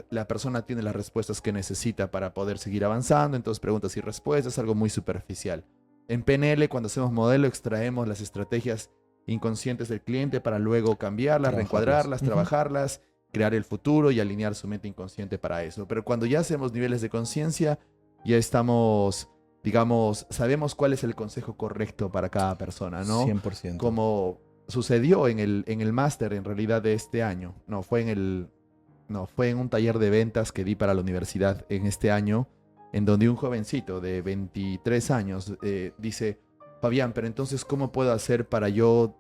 la persona tiene las respuestas que necesita para poder seguir avanzando, entonces preguntas y respuestas, algo muy superficial. En PNL, cuando hacemos modelo, extraemos las estrategias inconscientes del cliente para luego cambiarlas, reencuadrarlas, trabajarlas, crear el futuro y alinear su mente inconsciente para eso. Pero cuando ya hacemos niveles de conciencia, ya estamos, digamos, sabemos cuál es el consejo correcto para cada persona, ¿no? 100%. Como sucedió en el máster en realidad de este año. Fue en un taller de ventas que di para la universidad en este año, en donde un jovencito de 23 años dice, Fabián, pero entonces, ¿cómo puedo hacer para yo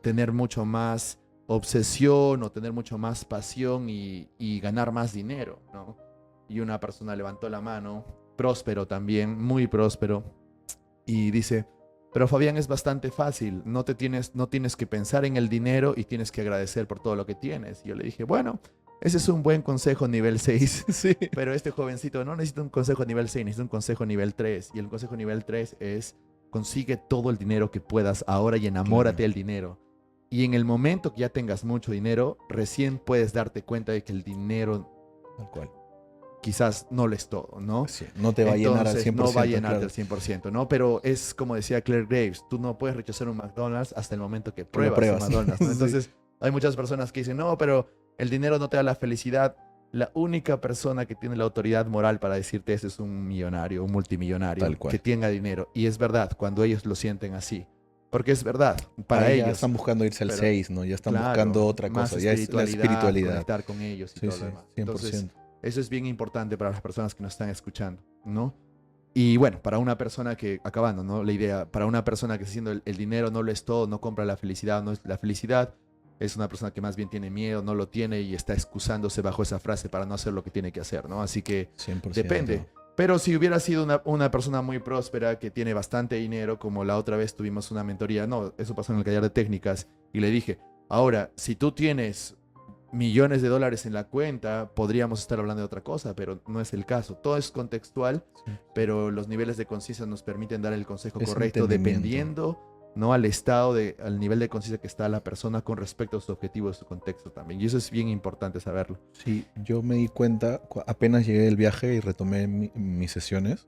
tener mucho más obsesión o tener mucho más pasión y ganar más dinero, ¿no? Y una persona levantó la mano, próspero también, muy próspero, y dice, pero Fabián, es bastante fácil, no tienes que pensar en el dinero y tienes que agradecer por todo lo que tienes. Y yo le dije, bueno, ese es un buen consejo nivel 6, Sí. pero este jovencito no necesita un consejo nivel 6, necesita un consejo nivel 3. Y el consejo nivel 3 es, consigue todo el dinero que puedas ahora y enamórate del dinero. Y en el momento que ya tengas mucho dinero, recién puedes darte cuenta de que el dinero Tal cual. quizás no lo es todo, ¿no? Sí, no te va a llenar al 100%. No va a llenarte claro. al 100%, ¿no? Pero es como decía Claire Graves, tú no puedes rechazar un McDonald's hasta el momento que pruebas un McDonald's, ¿no? Sí. Entonces, hay muchas personas que dicen, no, pero el dinero no te da la felicidad. La única persona que tiene la autoridad moral para decirte eso es un millonario, un multimillonario, Tal cual. que tenga dinero. Y es verdad, cuando ellos lo sienten así. Porque es verdad, para ahí ellos. Ya están buscando irse al 6, ¿no? Ya están claro, buscando otra más cosa. Ya es la espiritualidad. Conectar con ellos y Sí, todo sí, lo demás. 100%. Entonces, eso es bien importante para las personas que nos están escuchando, ¿no? Y bueno, para una persona que, acabando, ¿no? La idea, para una persona que está diciendo el dinero no lo es todo, no compra la felicidad, no es la felicidad, es una persona que más bien tiene miedo, no lo tiene y está excusándose bajo esa frase para no hacer lo que tiene que hacer, ¿no? Así que 100%. depende. Pero si hubiera sido una persona muy próspera que tiene bastante dinero, como la otra vez tuvimos una mentoría, no, eso pasó en el taller de técnicas, y le dije, ahora, si tú tienes millones de dólares en la cuenta, podríamos estar hablando de otra cosa, pero no es el caso. Todo es contextual, Sí. pero los niveles de conciencia nos permiten dar el consejo Es correcto entendimiento. dependiendo, ¿no? al nivel de conciencia que está la persona con respecto a su objetivo, a su contexto también. Y eso es bien importante saberlo. Sí, yo me di cuenta, apenas llegué del viaje y retomé mis sesiones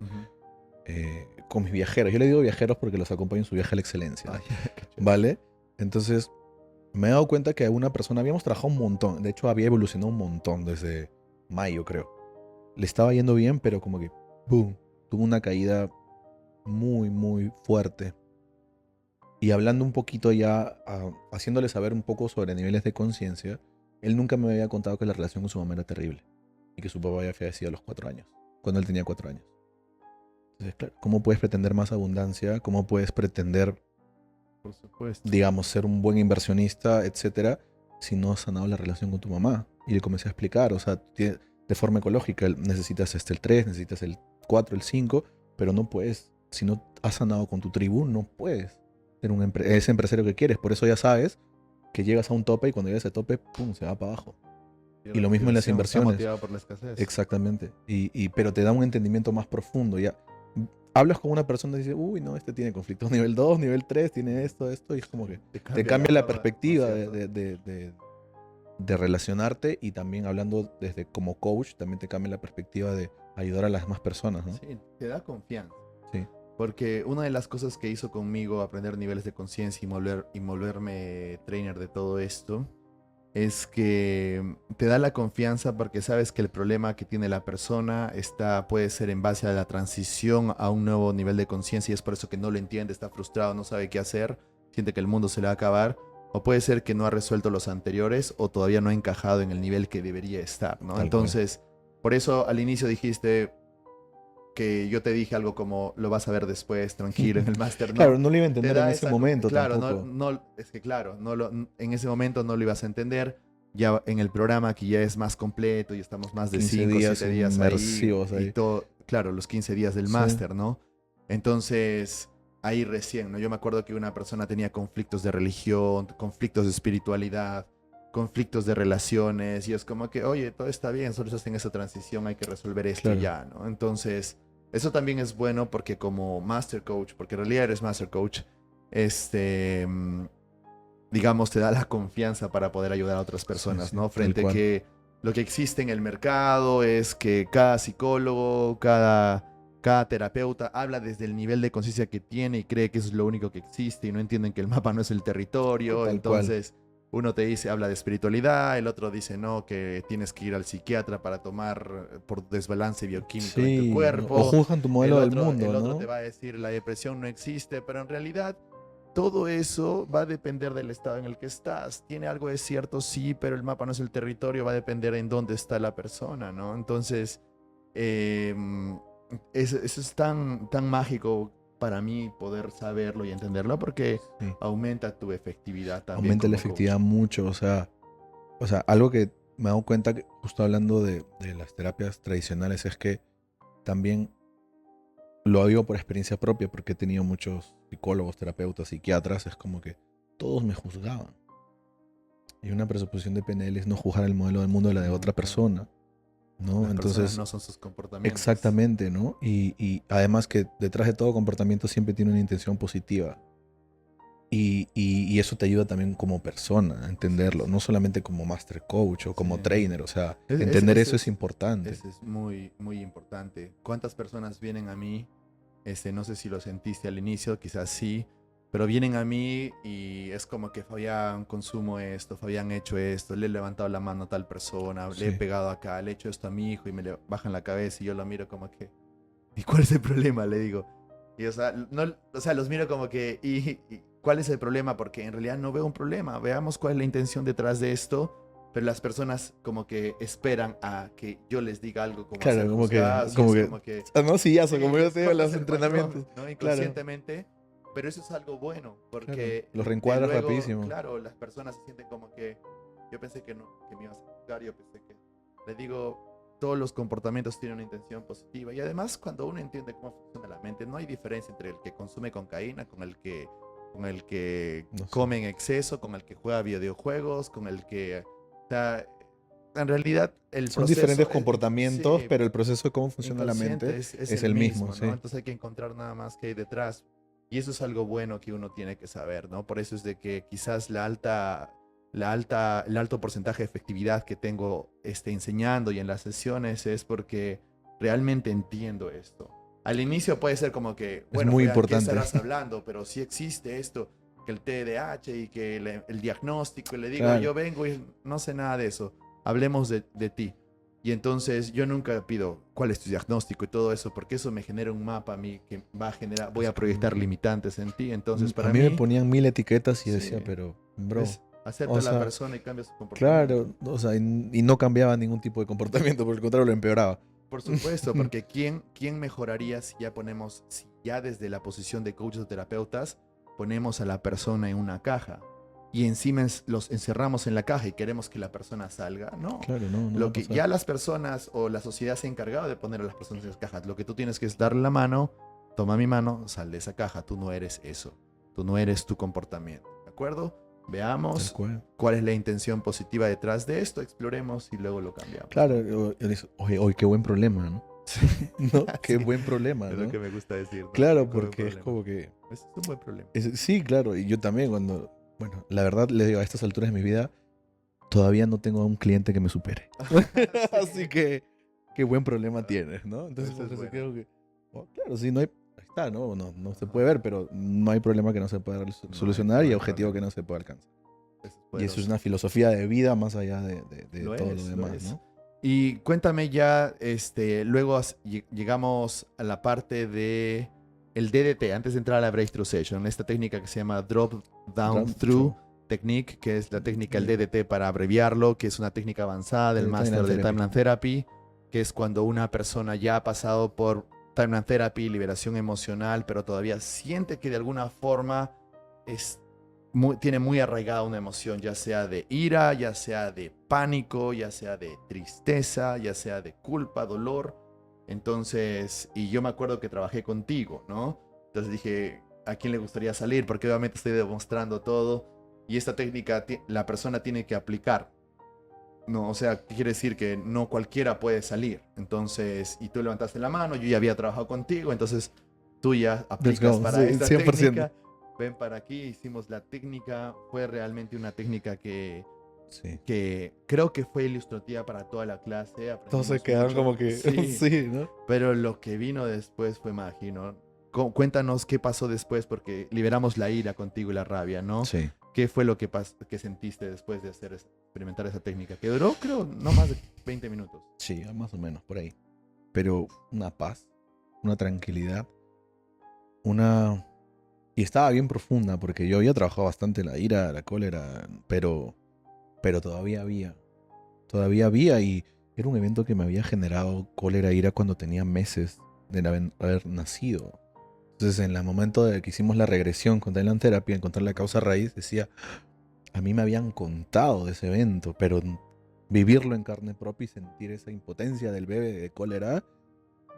con mis viajeros. Yo le digo viajeros porque los acompaño en su viaje a la excelencia. Ay, qué chévere. ¿Vale? Entonces, me he dado cuenta que una persona, habíamos trabajado un montón, de hecho había evolucionado un montón desde mayo, creo. Le estaba yendo bien, pero como que, ¡boom!, tuvo una caída muy, muy fuerte. Y hablando un poquito ya, haciéndole saber un poco sobre niveles de conciencia, él nunca me había contado que la relación con su mamá era terrible. Y que su papá había fallecido a los 4 años, cuando él tenía 4 años. Entonces, claro, ¿cómo puedes pretender más abundancia? ¿Cómo puedes pretender, Por supuesto. digamos, ser un buen inversionista, etcétera, si no has sanado la relación con tu mamá? Y le comencé a explicar, o sea, de forma ecológica, necesitas el 3, necesitas el 4, el 5, pero no puedes, si no has sanado con tu tribu, no puedes ser ese empresario que quieres. Por eso ya sabes que llegas a un tope y cuando llegas a ese tope, ¡pum!, se va para abajo. Y lo mismo en las Está inversiones. motivado por la escasez. Exactamente. Pero te da un entendimiento más profundo. Ya hablas con una persona y dices, uy, no, este tiene conflictos nivel 2, nivel 3, tiene esto, y es como que te cambia la perspectiva ¿no es cierto? de relacionarte, y también hablando desde como coach, también te cambia la perspectiva de ayudar a las demás personas, ¿no? Sí, te da confianza. Sí. Porque una de las cosas que hizo conmigo aprender niveles de conciencia y volverme trainer de todo esto es que te da la confianza porque sabes que el problema que tiene la persona puede ser en base a la transición a un nuevo nivel de conciencia y es por eso que no lo entiende, está frustrado, no sabe qué hacer, siente que el mundo se le va a acabar. O puede ser que no ha resuelto los anteriores o todavía no ha encajado en el nivel que debería estar, ¿no? Entonces, por eso al inicio dijiste que yo te dije algo como lo vas a ver después, tranquilo, en el máster. Claro, no lo iba a entender en ese momento claro, tampoco. es que claro, en ese momento no lo ibas a entender. Ya en el programa que ya es más completo y estamos más de 5 o 7 días inmersivos ahí. y todo, claro, los 15 días del Sí. máster, ¿no? Entonces, ahí recién, ¿no? Yo me acuerdo que una persona tenía conflictos de religión, conflictos de espiritualidad, conflictos de relaciones, y es como que, oye, todo está bien, solo estás en esa transición, hay que resolver esto y Claro. ya, ¿no? Entonces, eso también es bueno porque como Master Coach, porque en realidad eres Master Coach, este, digamos, te da la confianza para poder ayudar a otras Sí, personas, sí, ¿no? tal Frente cual. que lo que existe en el mercado es que cada psicólogo, cada terapeuta habla desde el nivel de conciencia que tiene y cree que eso es lo único que existe y no entienden que el mapa no es el Sí, territorio. tal cual. Entonces, uno te dice, habla de espiritualidad, el otro dice, no, que tienes que ir al psiquiatra para tomar por desbalance bioquímico en tu Sí, o cuerpo. juzgan tu modelo del El mundo, otro te ¿no? va a decir, la depresión no existe, pero en realidad todo eso va a depender del estado en el que estás. Tiene algo de cierto, sí, pero el mapa no es el territorio, va a depender en dónde está la persona, ¿no? Entonces, eh, eso es tan mágico para mí poder saberlo y entenderlo porque Sí. aumenta tu efectividad también Aumenta la como coach. efectividad mucho, o sea, algo que me he dado cuenta, que justo hablando de las terapias tradicionales, es que también lo digo por experiencia propia, porque he tenido muchos psicólogos, terapeutas, psiquiatras, es como que todos me juzgaban. Y una presuposición de PNL es no juzgar el modelo del mundo de la de No, otra claro. persona, ¿no? Las personas Entonces, no son sus comportamientos. exactamente, ¿no? Y además que detrás de todo comportamiento siempre tiene una intención positiva. Y eso te ayuda también como persona a Sí, entenderlo, sí, no solamente como master coach o sí. como trainer, o sea, Es, es, entender es, eso es es, importante. Ese es muy, muy importante. ¿Cuántas personas vienen a mí? No sé si lo sentiste al inicio, quizás sí, pero vienen a mí y es como que Fabián consumo esto, Fabián hecho esto, le he levantado la mano a tal persona, le he Sí, pegado acá, le he hecho esto a mi hijo y bajan la cabeza y yo lo miro como que, ¿y cuál es el problema? Le digo. Y o sea, no, o sea, los miro como que, ¿y cuál es el problema? Porque en realidad no veo un problema. Veamos cuál es la intención detrás de esto. Pero las personas como que esperan a que yo les diga algo como a ser claro, juzgadas y como es que, como que, no, sí, ya sí, como yo les te digo en cortas los el patrón, entrenamientos, ¿no? claro, Inconscientemente. Pero eso es algo bueno, claro, porque los de reencuadras luego, rapidísimo. claro, las personas se sienten como que, yo pensé que no, que me ibas a juzgar, yo pensé que, le digo, todos los comportamientos tienen una intención positiva. Y además, cuando uno entiende cómo funciona la mente, no hay diferencia entre el que consume cocaína con el que No sé. come en exceso, con el que juega videojuegos, con el que... O sea, en realidad el Son diferentes proceso, comportamientos, sí, pero el proceso de cómo funciona la mente inconsciente es es el el mismo, mismo, ¿no? sí. Entonces hay que encontrar nada más que hay detrás. Y eso es algo bueno que uno tiene que saber, ¿no? Por eso es de que quizás el alto porcentaje de efectividad que tengo enseñando y en las sesiones es porque realmente entiendo esto. Al inicio puede ser como que, Es bueno, muy Fabián, ¿qué importante. estarás hablando? Pero sí existe esto, que el TDAH y que el diagnóstico, y le digo, Claro, yo vengo y no sé nada de eso, hablemos de ti. Y entonces yo nunca pido cuál es tu diagnóstico y todo eso, porque eso me genera un mapa a mí que va a generar, voy es a como proyectar que limitantes en ti. Entonces a para mí me mí, ponían 1000 etiquetas y sí, decía, pero, bro, es acepta o a la sea, persona y cambia su comportamiento. claro, o sea, y no cambiaba ningún tipo de comportamiento, por el contrario, lo empeoraba. Por supuesto, porque ¿quién mejoraría si ya desde la posición de coaches o terapeutas ponemos a la persona en una caja y encima los encerramos en la caja y queremos que la persona salga? No. Claro, no, no va Lo a que pasar. ya las personas o la sociedad se ha encargado de poner a las personas en las cajas. Lo que tú tienes que es darle la mano, toma mi mano, sal de esa caja. Tú no eres eso. Tú no eres tu comportamiento. ¿De acuerdo? Tal Veamos cual. cuál es la intención positiva detrás de esto, exploremos y luego lo cambiamos, Claro, ¿no? oye, oye, qué buen problema, ¿no? Sí, ¿No? Qué sí, buen problema, es lo ¿no? que me gusta decir, ¿no? Claro, Qué buen porque es problema. como que... Ese es un buen problema. Sí, claro, y yo también cuando... Bueno, la verdad, le digo, a estas alturas de mi vida, todavía no tengo a un cliente que me supere. Así Sí, que, qué buen problema tienes, ¿no? Entonces, eso como es que sí bueno. creo que... oh, claro, sí, no hay... Ahí está, ¿no? No se Ajá. puede ver, pero no hay problema que no se pueda solucionar No y hay objetivo que problema. no se pueda alcanzar. Eso es Y eso es poderoso. una filosofía de vida más allá de Lo todo lo es, lo demás, es. ¿no? Y cuéntame ya, luego llegamos a la parte de el DDT, antes de entrar a la Breakthrough Session, esta técnica que se llama Drop Down Drum Through through. Technique, que es la técnica del DDT para abreviarlo, que es una técnica avanzada del De máster Thailand de Therapy. Timeline Therapy, que es cuando una persona ya ha pasado por Timeline Therapy, liberación emocional, pero todavía siente que de alguna forma es tiene muy arraigada una emoción, ya sea de ira, ya sea de pánico, ya sea de tristeza, ya sea de culpa, dolor. Entonces, y yo me acuerdo que trabajé contigo, ¿no? Entonces dije, ¿a quién le gustaría salir? Porque obviamente estoy demostrando todo y esta técnica la persona tiene que aplicar. No, o sea, quiere decir que no cualquiera puede salir. Entonces, y tú levantaste la mano, yo ya había trabajado contigo, entonces tú ya Let's aplicas go. para Sí, esta 100%. técnica. Ven para aquí, hicimos la técnica. Fue realmente una técnica Sí. que creo que fue ilustrativa para toda la clase. Todos se Aprendimos quedaron mucho. como que, Sí, sí, ¿no? pero lo que vino después fue magia, ¿no? Cuéntanos qué pasó después, porque liberamos la ira contigo y la rabia, ¿no? Sí. ¿Qué fue lo que sentiste después de experimentar esa técnica? Que duró, creo, no más de 20 minutos. Sí, más o menos, por ahí. Pero una paz, una tranquilidad, una... Y estaba bien profunda, porque yo había trabajado bastante la ira, la cólera, pero todavía había, y era un evento que me había generado cólera, ira cuando tenía meses de haber nacido. Entonces, en el momento de que hicimos la regresión con Thailand Therapy, encontrar la causa raíz, decía, a mí me habían contado de ese evento, pero vivirlo en carne propia y sentir esa impotencia del bebé de cólera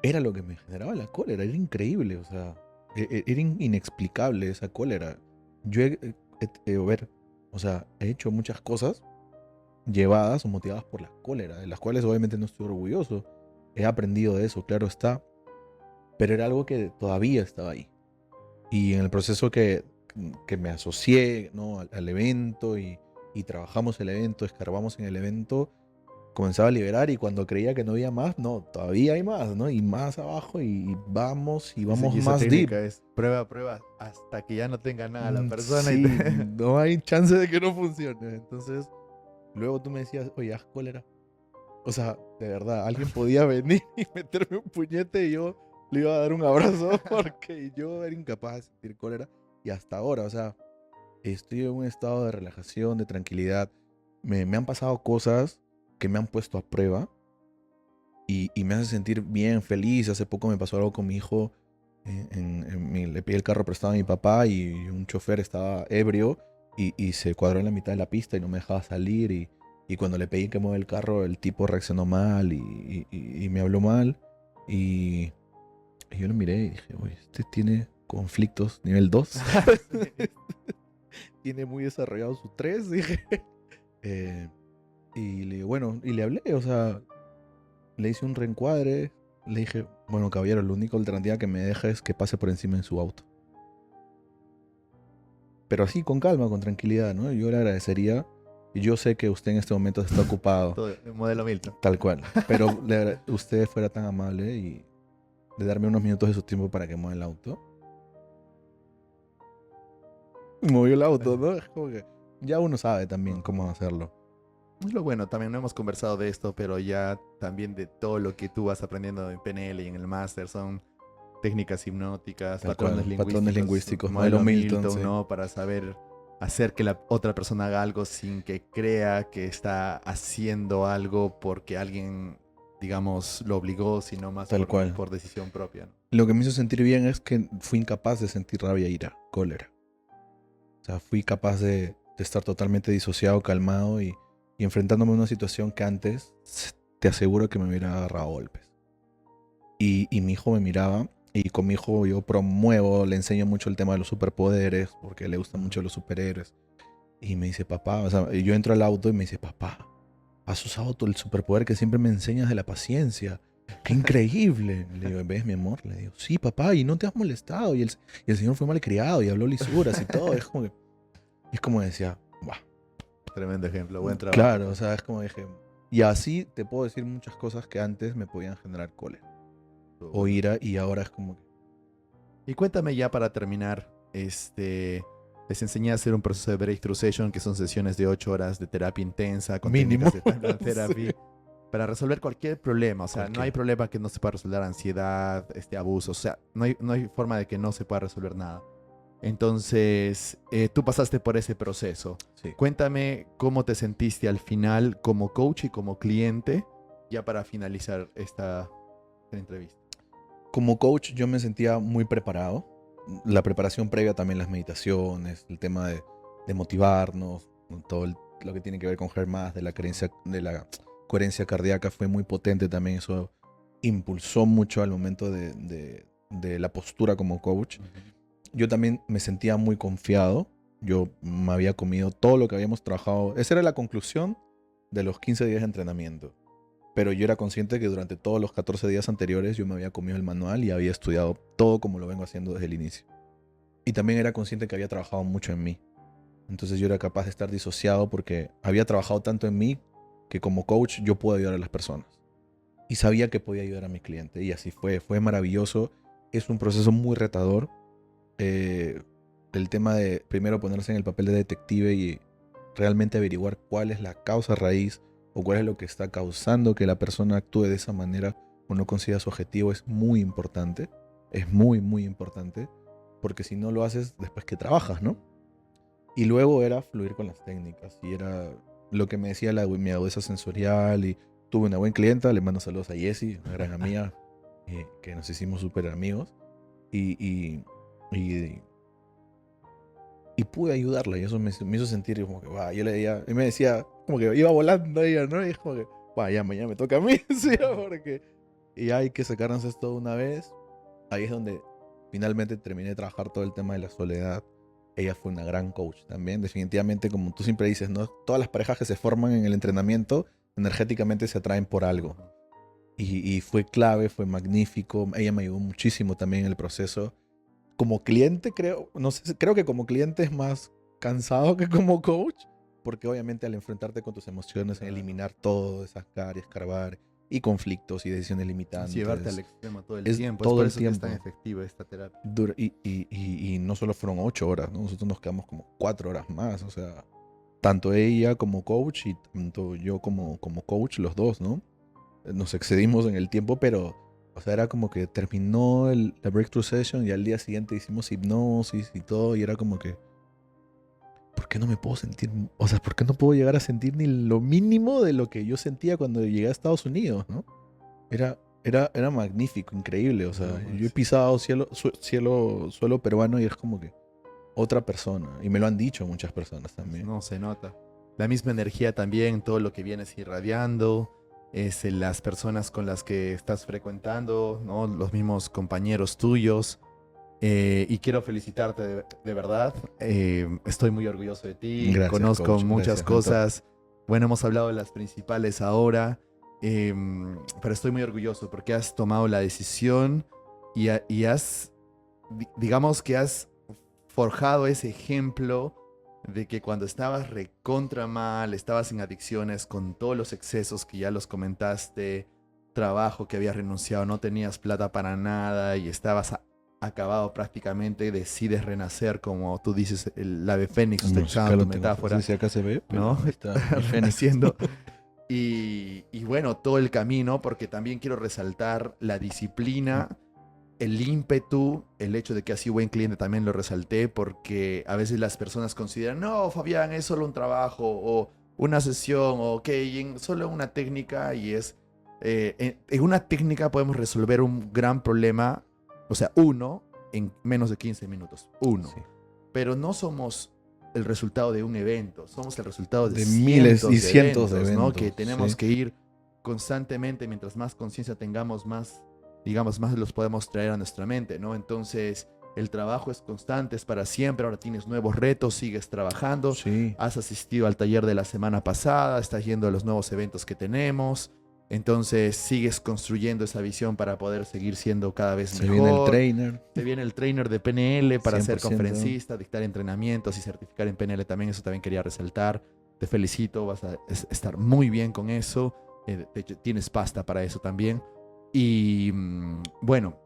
era lo que me generaba la cólera. Era increíble, o sea, era inexplicable esa cólera. Yo a ver, o sea, he hecho muchas cosas llevadas o motivadas por la cólera, de las cuales obviamente no estoy orgulloso. He aprendido de eso, claro está, pero era algo que todavía estaba ahí. Y en el proceso que me asocié, ¿no? al evento y trabajamos el evento, escarbamos en el evento, comenzaba a liberar, y cuando creía que no había más, no, todavía hay más, ¿no? Y más abajo, y vamos Y esa más deep. técnica es prueba, prueba, hasta que ya no tenga nada la persona. Sí, no hay chance de que no funcione. Entonces, luego tú me decías, oye, haz cólera. O sea, de verdad, alguien podía venir y meterme un puñete y yo le iba a dar un abrazo porque yo era incapaz de sentir cólera. Y hasta ahora, o sea, estoy en un estado de relajación, de tranquilidad. Me han pasado cosas que me han puesto a prueba y me hace sentir bien, feliz. Hace poco me pasó algo con mi hijo. Le pedí el carro prestado a mi papá y un chofer estaba ebrio y se cuadró en la mitad de la pista y no me dejaba salir. Y cuando le pedí que mueva el carro, el tipo reaccionó mal y me habló mal. Y, y yo lo miré y dije, oye, este tiene conflictos nivel 2. Tiene muy desarrollado su 3, dije. Eh, y le digo, bueno, y le hablé, o sea, le hice un reencuadre. Le dije, bueno, caballero, la única alternativa que me deja es que pase por encima en su auto. Pero así, con calma, con tranquilidad, ¿no? Yo le agradecería. Y yo sé que usted en este momento está ocupado. Todo el modelo Milton. Tal cual. Pero usted fuera tan amable y de darme unos minutos de su tiempo para que mueva el auto. Movió el auto, ¿no? Es como que ya uno sabe también cómo hacerlo. Es lo bueno, también no hemos conversado de esto, pero ya también de todo lo que tú vas aprendiendo en PNL y en el máster son técnicas hipnóticas, Tal patrones cual, patrones lingüísticos, modelo modelo Milton, Milton, sí. ¿no? Para saber hacer que la otra persona haga algo sin que crea que está haciendo algo porque alguien, digamos, lo obligó, sino más Tal cual. por decisión propia, ¿no? Lo que me hizo sentir bien es que fui incapaz de sentir rabia, ira, cólera. O sea, fui capaz de estar totalmente disociado, calmado y enfrentándome a una situación que antes te aseguro que me hubiera agarrado a golpes. Y mi hijo me miraba, y con mi hijo yo promuevo, le enseño mucho el tema de los superpoderes, porque le gustan mucho los superhéroes. Y me dice, papá, o sea, yo entro al auto y me dice, papá, has usado todo el superpoder que siempre me enseñas de la paciencia. ¡Qué increíble! Le digo, ¿ves, mi amor? Le digo, sí, papá, y no te has molestado. Y el señor fue malcriado y habló lisuras y todo. Es como decía, ¡buah! Tremendo ejemplo, buen trabajo. Claro, o sea, es como dije. Y así te puedo decir muchas cosas que antes me podían generar cólera o ira, y ahora es como que. Y cuéntame ya para terminar, les enseñé a hacer un proceso de breakthrough session, que son sesiones de 8 horas de terapia intensa con Mínimo. técnicas de Thailand Therapy, Sí. para resolver cualquier problema. O sea, no Cualquier. hay problema que no se pueda resolver, ansiedad, abuso. O sea, no hay forma de que no se pueda resolver nada. Entonces, tú pasaste por ese proceso. Sí. Cuéntame cómo te sentiste al final como coach y como cliente, ya para finalizar esta entrevista. Como coach yo me sentía muy preparado. La preparación previa, también las meditaciones, el tema de motivarnos, todo lo que tiene que ver con HERMAS, de la coherencia cardíaca, fue muy potente también. Eso impulsó mucho al momento de la postura como coach. Yo también me sentía muy confiado. Yo me había comido todo lo que habíamos trabajado. Esa era la conclusión de los 15 días de entrenamiento. Pero yo era consciente que durante todos los 14 días anteriores yo me había comido el manual y había estudiado todo como lo vengo haciendo desde el inicio. Y también era consciente que había trabajado mucho en mí. Entonces yo era capaz de estar disociado porque había trabajado tanto en mí que como coach yo puedo ayudar a las personas. Y sabía que podía ayudar a mi cliente. Y así fue. Fue maravilloso. Es un proceso muy retador. El tema de primero ponerse en el papel de detective y realmente averiguar cuál es la causa raíz o cuál es lo que está causando que la persona actúe de esa manera o no consiga su objetivo es muy importante. Es muy, muy importante. Porque si no lo haces después que trabajas, ¿no? Y luego era fluir con las técnicas. Y era lo que me decía mi agudeza sensorial. Y tuve una buena clienta. Le mando saludos a Jessie, una gran amiga, que nos hicimos súper amigos. Y, y pude ayudarla. Y eso me hizo sentir como que, wow, yo le decía, y me decía, como que iba volando ella, ¿no? Y es como que, wow, ya me toca a mí. Sí, porque y hay que sacarnos esto de una vez. Ahí es donde finalmente terminé de trabajar todo el tema de la soledad. Ella fue una gran coach también. Definitivamente, como tú siempre dices, ¿no? Todas las parejas que se forman en el entrenamiento energéticamente se atraen por algo. Y fue clave, fue magnífico. Ella me ayudó muchísimo también en el proceso. Como cliente, creo, no sé, creo que como cliente es más cansado que como coach, porque obviamente al enfrentarte con tus emociones, eliminar todo, sacar y escarbar, y conflictos y decisiones limitantes. Llevarte al extremo todo el es tiempo. todo Es por el eso que es tiempo. tan efectiva esta terapia. Y no solo fueron 8 horas, ¿no? Nosotros nos quedamos como 4 horas más. O sea, tanto ella como coach y tanto yo como coach, los dos, ¿no? Nos excedimos en el tiempo, pero, o sea, era como que terminó la breakthrough session y al día siguiente hicimos hipnosis y todo. Y era como que, ¿por qué no me puedo sentir? O sea, ¿por qué no puedo llegar a sentir ni lo mínimo de lo que yo sentía cuando llegué a Estados Unidos, ¿no? Era magnífico, increíble. O sea, No, yo he sí. pisado suelo peruano y es como que otra persona. Y me lo han dicho muchas personas también. No se nota. La misma energía también, todo lo que vienes irradiando, es las personas con las que estás frecuentando, ¿no? Los mismos compañeros tuyos. Y quiero felicitarte de verdad. Estoy muy orgulloso de ti. Gracias, Conozco coach. muchas Gracias, Anto. cosas. Bueno, hemos hablado de las principales ahora. Pero estoy muy orgulloso porque has tomado la decisión y has, digamos que has forjado ese ejemplo de que cuando estabas recontra mal, estabas en adicciones con todos los excesos que ya los comentaste, trabajo que habías renunciado, no tenías plata para nada y estabas acabado prácticamente, decides renacer, como tú dices, el ave fénix, No sé, utilizando acá tu lo tengo. No metáfora, sé si acá se ve, pero ¿no? ahí está mi fénix. Renaciendo. Y bueno, todo el camino, porque también quiero resaltar la disciplina, el ímpetu, el hecho de que has sido buen cliente también lo resalté, porque a veces las personas consideran, no, Fabián, es solo un trabajo o una sesión o ok, solo una técnica y es, en una técnica podemos resolver un gran problema, o sea, uno, en menos de 15 minutos, uno. Sí. Pero no somos el resultado de un evento, somos el resultado de miles y cientos cientos de ¿no? eventos. Que tenemos Sí. que ir constantemente, mientras más conciencia tengamos, más, digamos, más los podemos traer a nuestra mente, ¿no? Entonces, el trabajo es constante, es para siempre, ahora tienes nuevos retos, sigues trabajando, Sí. has asistido al taller de la semana pasada, estás yendo a los nuevos eventos que tenemos, entonces sigues construyendo esa visión para poder seguir siendo cada vez Se mejor. viene el trainer. Te viene el trainer de PNL para ser 100%. conferencista, dictar entrenamientos y certificar en PNL también. Eso también quería resaltar. Te felicito, vas a estar muy bien con eso. De hecho, tienes pasta para eso también. Y bueno,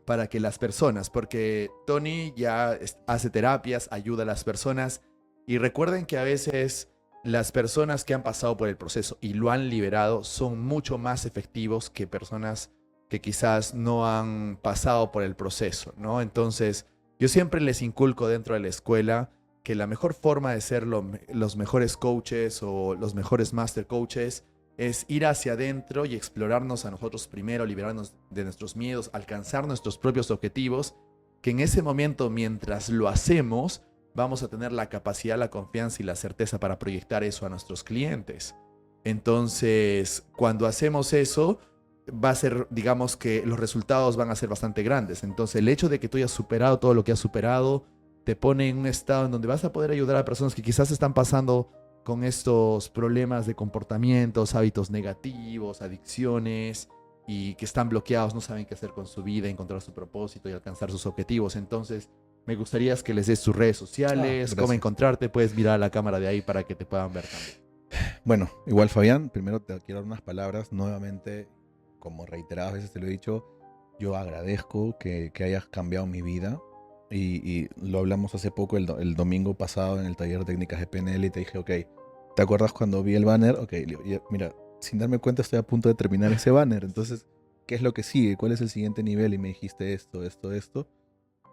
para que las personas, porque Tony ya hace terapias, ayuda a las personas. Y recuerden que a veces las personas que han pasado por el proceso y lo han liberado son mucho más efectivos que personas que quizás no han pasado por el proceso, ¿no? Entonces, yo siempre les inculco dentro de la escuela que la mejor forma de ser los mejores coaches o los mejores master coaches es ir hacia adentro y explorarnos a nosotros primero, liberarnos de nuestros miedos, alcanzar nuestros propios objetivos, que en ese momento, mientras lo hacemos, vamos a tener la capacidad, la confianza y la certeza para proyectar eso a nuestros clientes. Entonces, cuando hacemos eso, va a ser, digamos que los resultados van a ser bastante grandes. Entonces, el hecho de que tú hayas superado todo lo que has superado, te pone en un estado en donde vas a poder ayudar a personas que quizás están pasando con estos problemas de comportamientos, hábitos negativos, adicciones, y que están bloqueados, no saben qué hacer con su vida, encontrar su propósito y alcanzar sus objetivos. Entonces, me gustaría que les des tus redes sociales, cómo encontrarte, puedes mirar a la cámara de ahí para que te puedan ver también. Bueno, igual Fabián, primero te quiero dar unas palabras. Nuevamente, como reiteradas veces te lo he dicho, yo agradezco que hayas cambiado mi vida. Y lo hablamos hace poco, el domingo pasado, en el taller de técnicas de PNL, y te dije, ok, ¿te acuerdas cuando vi el banner? Ok, mira, sin darme cuenta estoy a punto de terminar ese banner. Entonces, ¿qué es lo que sigue? ¿Cuál es el siguiente nivel? Y me dijiste esto.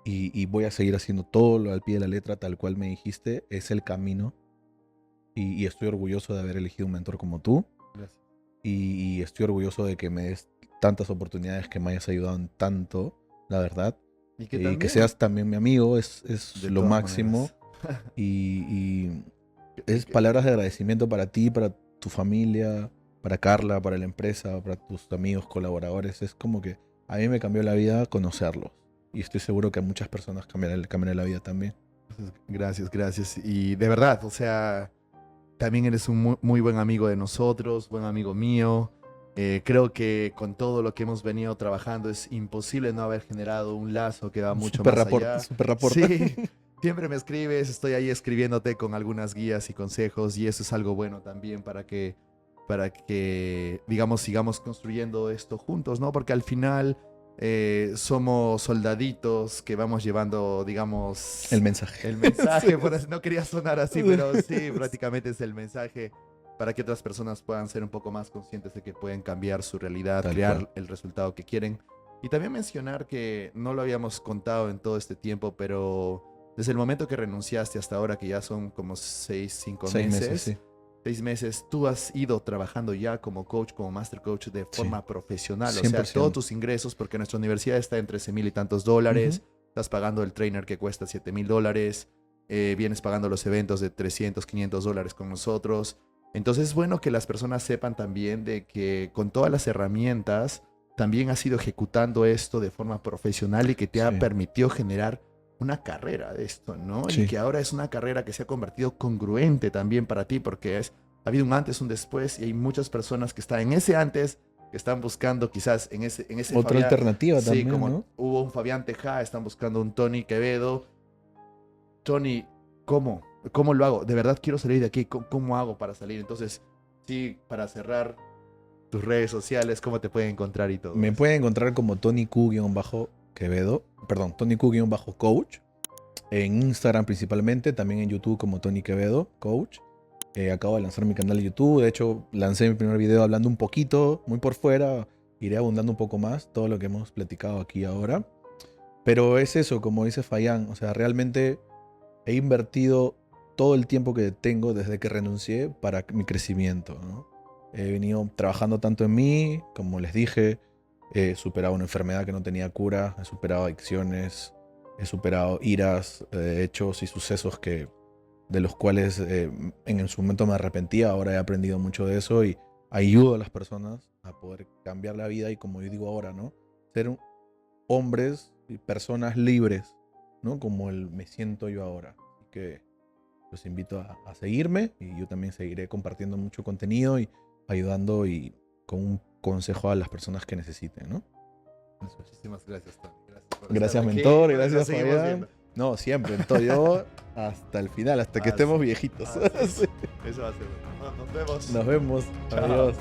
Y voy a seguir haciendo todo lo al pie de la letra, tal cual me dijiste. Es el camino. Y estoy orgulloso de haber elegido un mentor como tú. Gracias. Y estoy orgulloso de que me des tantas oportunidades, que me hayas ayudado en tanto, la verdad. Y que seas también mi amigo es lo máximo. y es palabras de agradecimiento para ti, para tu familia, para Carla, para la empresa, para tus amigos, colaboradores. Es como que a mí me cambió la vida conocerlos. Y estoy seguro que a muchas personas cambiará la vida también. Gracias. Y de verdad, o sea, también eres un muy, muy buen amigo de nosotros, buen amigo mío. Creo que con todo lo que hemos venido trabajando es imposible no haber generado un lazo que va mucho más allá. Super rapport. Sí, siempre me escribes, estoy ahí escribiéndote con algunas guías y consejos, y eso es algo bueno también para que digamos, sigamos construyendo esto juntos, ¿no? Porque al final somos soldaditos que vamos llevando, digamos... El mensaje. Sí. No quería sonar así, pero sí, prácticamente es el mensaje para que otras personas puedan ser un poco más conscientes de que pueden cambiar su realidad, crear el resultado que quieren. Y también mencionar que no lo habíamos contado en todo este tiempo, pero desde el momento que renunciaste hasta ahora, que ya son como 5 meses, sí. 6 meses, tú has ido trabajando ya como coach, como master coach de forma profesional. 100%. O sea, todos tus ingresos, porque nuestra universidad está en $13,000 y tantos dólares, estás pagando el trainer que cuesta $7,000, vienes pagando los eventos de 300, 500 dólares con nosotros. Entonces es bueno que las personas sepan también de que con todas las herramientas también has ido ejecutando esto de forma profesional y que te ha permitido generar una carrera de esto, ¿no? Sí. Y que ahora es una carrera que se ha convertido congruente también para ti, porque ha habido un antes, un después, y hay muchas personas que están en ese antes, que están buscando quizás en ese otra Fabián, alternativa también, sí, como ¿no? Hubo un Fabián Tejada, están buscando un Tony Quevedo. Tony, ¿cómo lo hago? De verdad quiero salir de aquí. ¿Cómo hago para salir? Entonces, sí, para cerrar, tus redes sociales, ¿cómo te pueden encontrar y todo? Me pueden encontrar como Tony Q-Quevedo, perdón, Tony Q-Coach, en Instagram principalmente, también en YouTube como Tony Quevedo Coach. Acabo de lanzar mi canal de YouTube, de hecho lancé mi primer video hablando un poquito, muy por fuera, iré abundando un poco más todo lo que hemos platicado aquí ahora. Pero es eso, como dice Fabián, o sea, realmente he invertido todo el tiempo que tengo desde que renuncié para mi crecimiento, ¿no? He venido trabajando tanto en mí, como les dije, he superado una enfermedad que no tenía cura, he superado adicciones, he superado iras, hechos y sucesos de los cuales en su momento me arrepentía. Ahora he aprendido mucho de eso y ayudo a las personas a poder cambiar la vida y, como yo digo ahora, ¿no? Ser hombres y personas libres, ¿no? Como me siento yo ahora. Así que los invito a seguirme, y yo también seguiré compartiendo mucho contenido y ayudando y con un consejo a las personas que necesiten, ¿no? Muchísimas gracias, Tony. Gracias, mentor. Gracias, Fabián. No, siempre. Entonces yo hasta el final, hasta que estemos viejitos. Sí. Eso va a ser. Nos vemos. Nos vemos. Chao. Adiós.